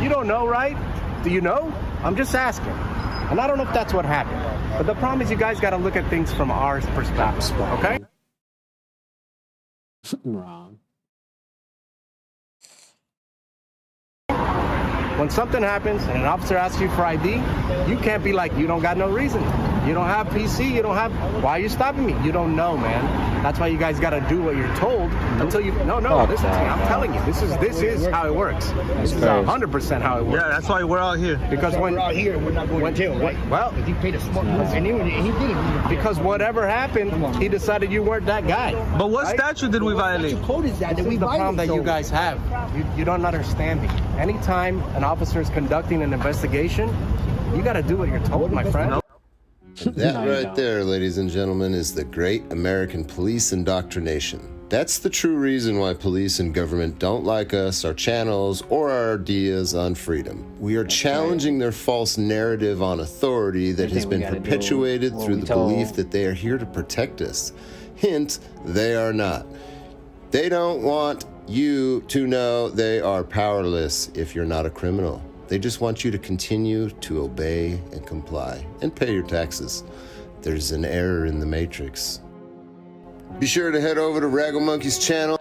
You don't know, right? Do you know? I'm just asking. And I don't know if that's what happened. But the problem is you guys got to look at things from our perspective, okay? Wrong. when something happens and an officer asks you for ID, you can't be like, you don't got no reason. You don't have PC, you don't have, why are you stopping me? You don't know, man. That's why you guys got to do what you're told until you, no, listen to me. I'm telling you, this is how it works. This is 100% how it works. Yeah, that's why we're out here. Because when we're out here, we're not going to jail, right? Well, if he paid a smart and he didn't. Because whatever happened, he decided you weren't that guy. But what statute did we violate? What code is that This we is the problem violate, that you though? guys have. You don't understand me. Anytime an officer is conducting an investigation, you got to do what you're told, my friend. That right there, ladies and gentlemen, is the great American police indoctrination. That's the true reason why police and government don't like us, our channels, or our ideas on freedom. We are challenging their false narrative on authority that has been perpetuated through the belief that they are here to protect us. Hint, they are not. They don't want you to know they are powerless if you're not a criminal. They just want you to continue to obey and comply and pay your taxes. There's an error in the matrix. Be sure to head over to Raggle Monkey's channel.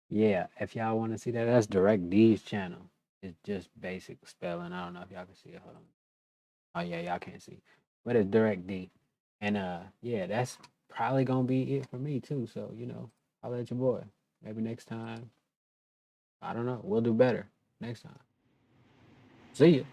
Yeah, if y'all want to see that, that's Direct D's channel. It's just basic spelling. I don't know if y'all can see it. Hold on. Oh yeah, y'all can't see. But it's Direct D. And yeah, that's probably gonna be it for me too. So, you know, I'll let your boy. Maybe next time. I don't know. We'll do better next time. See ya.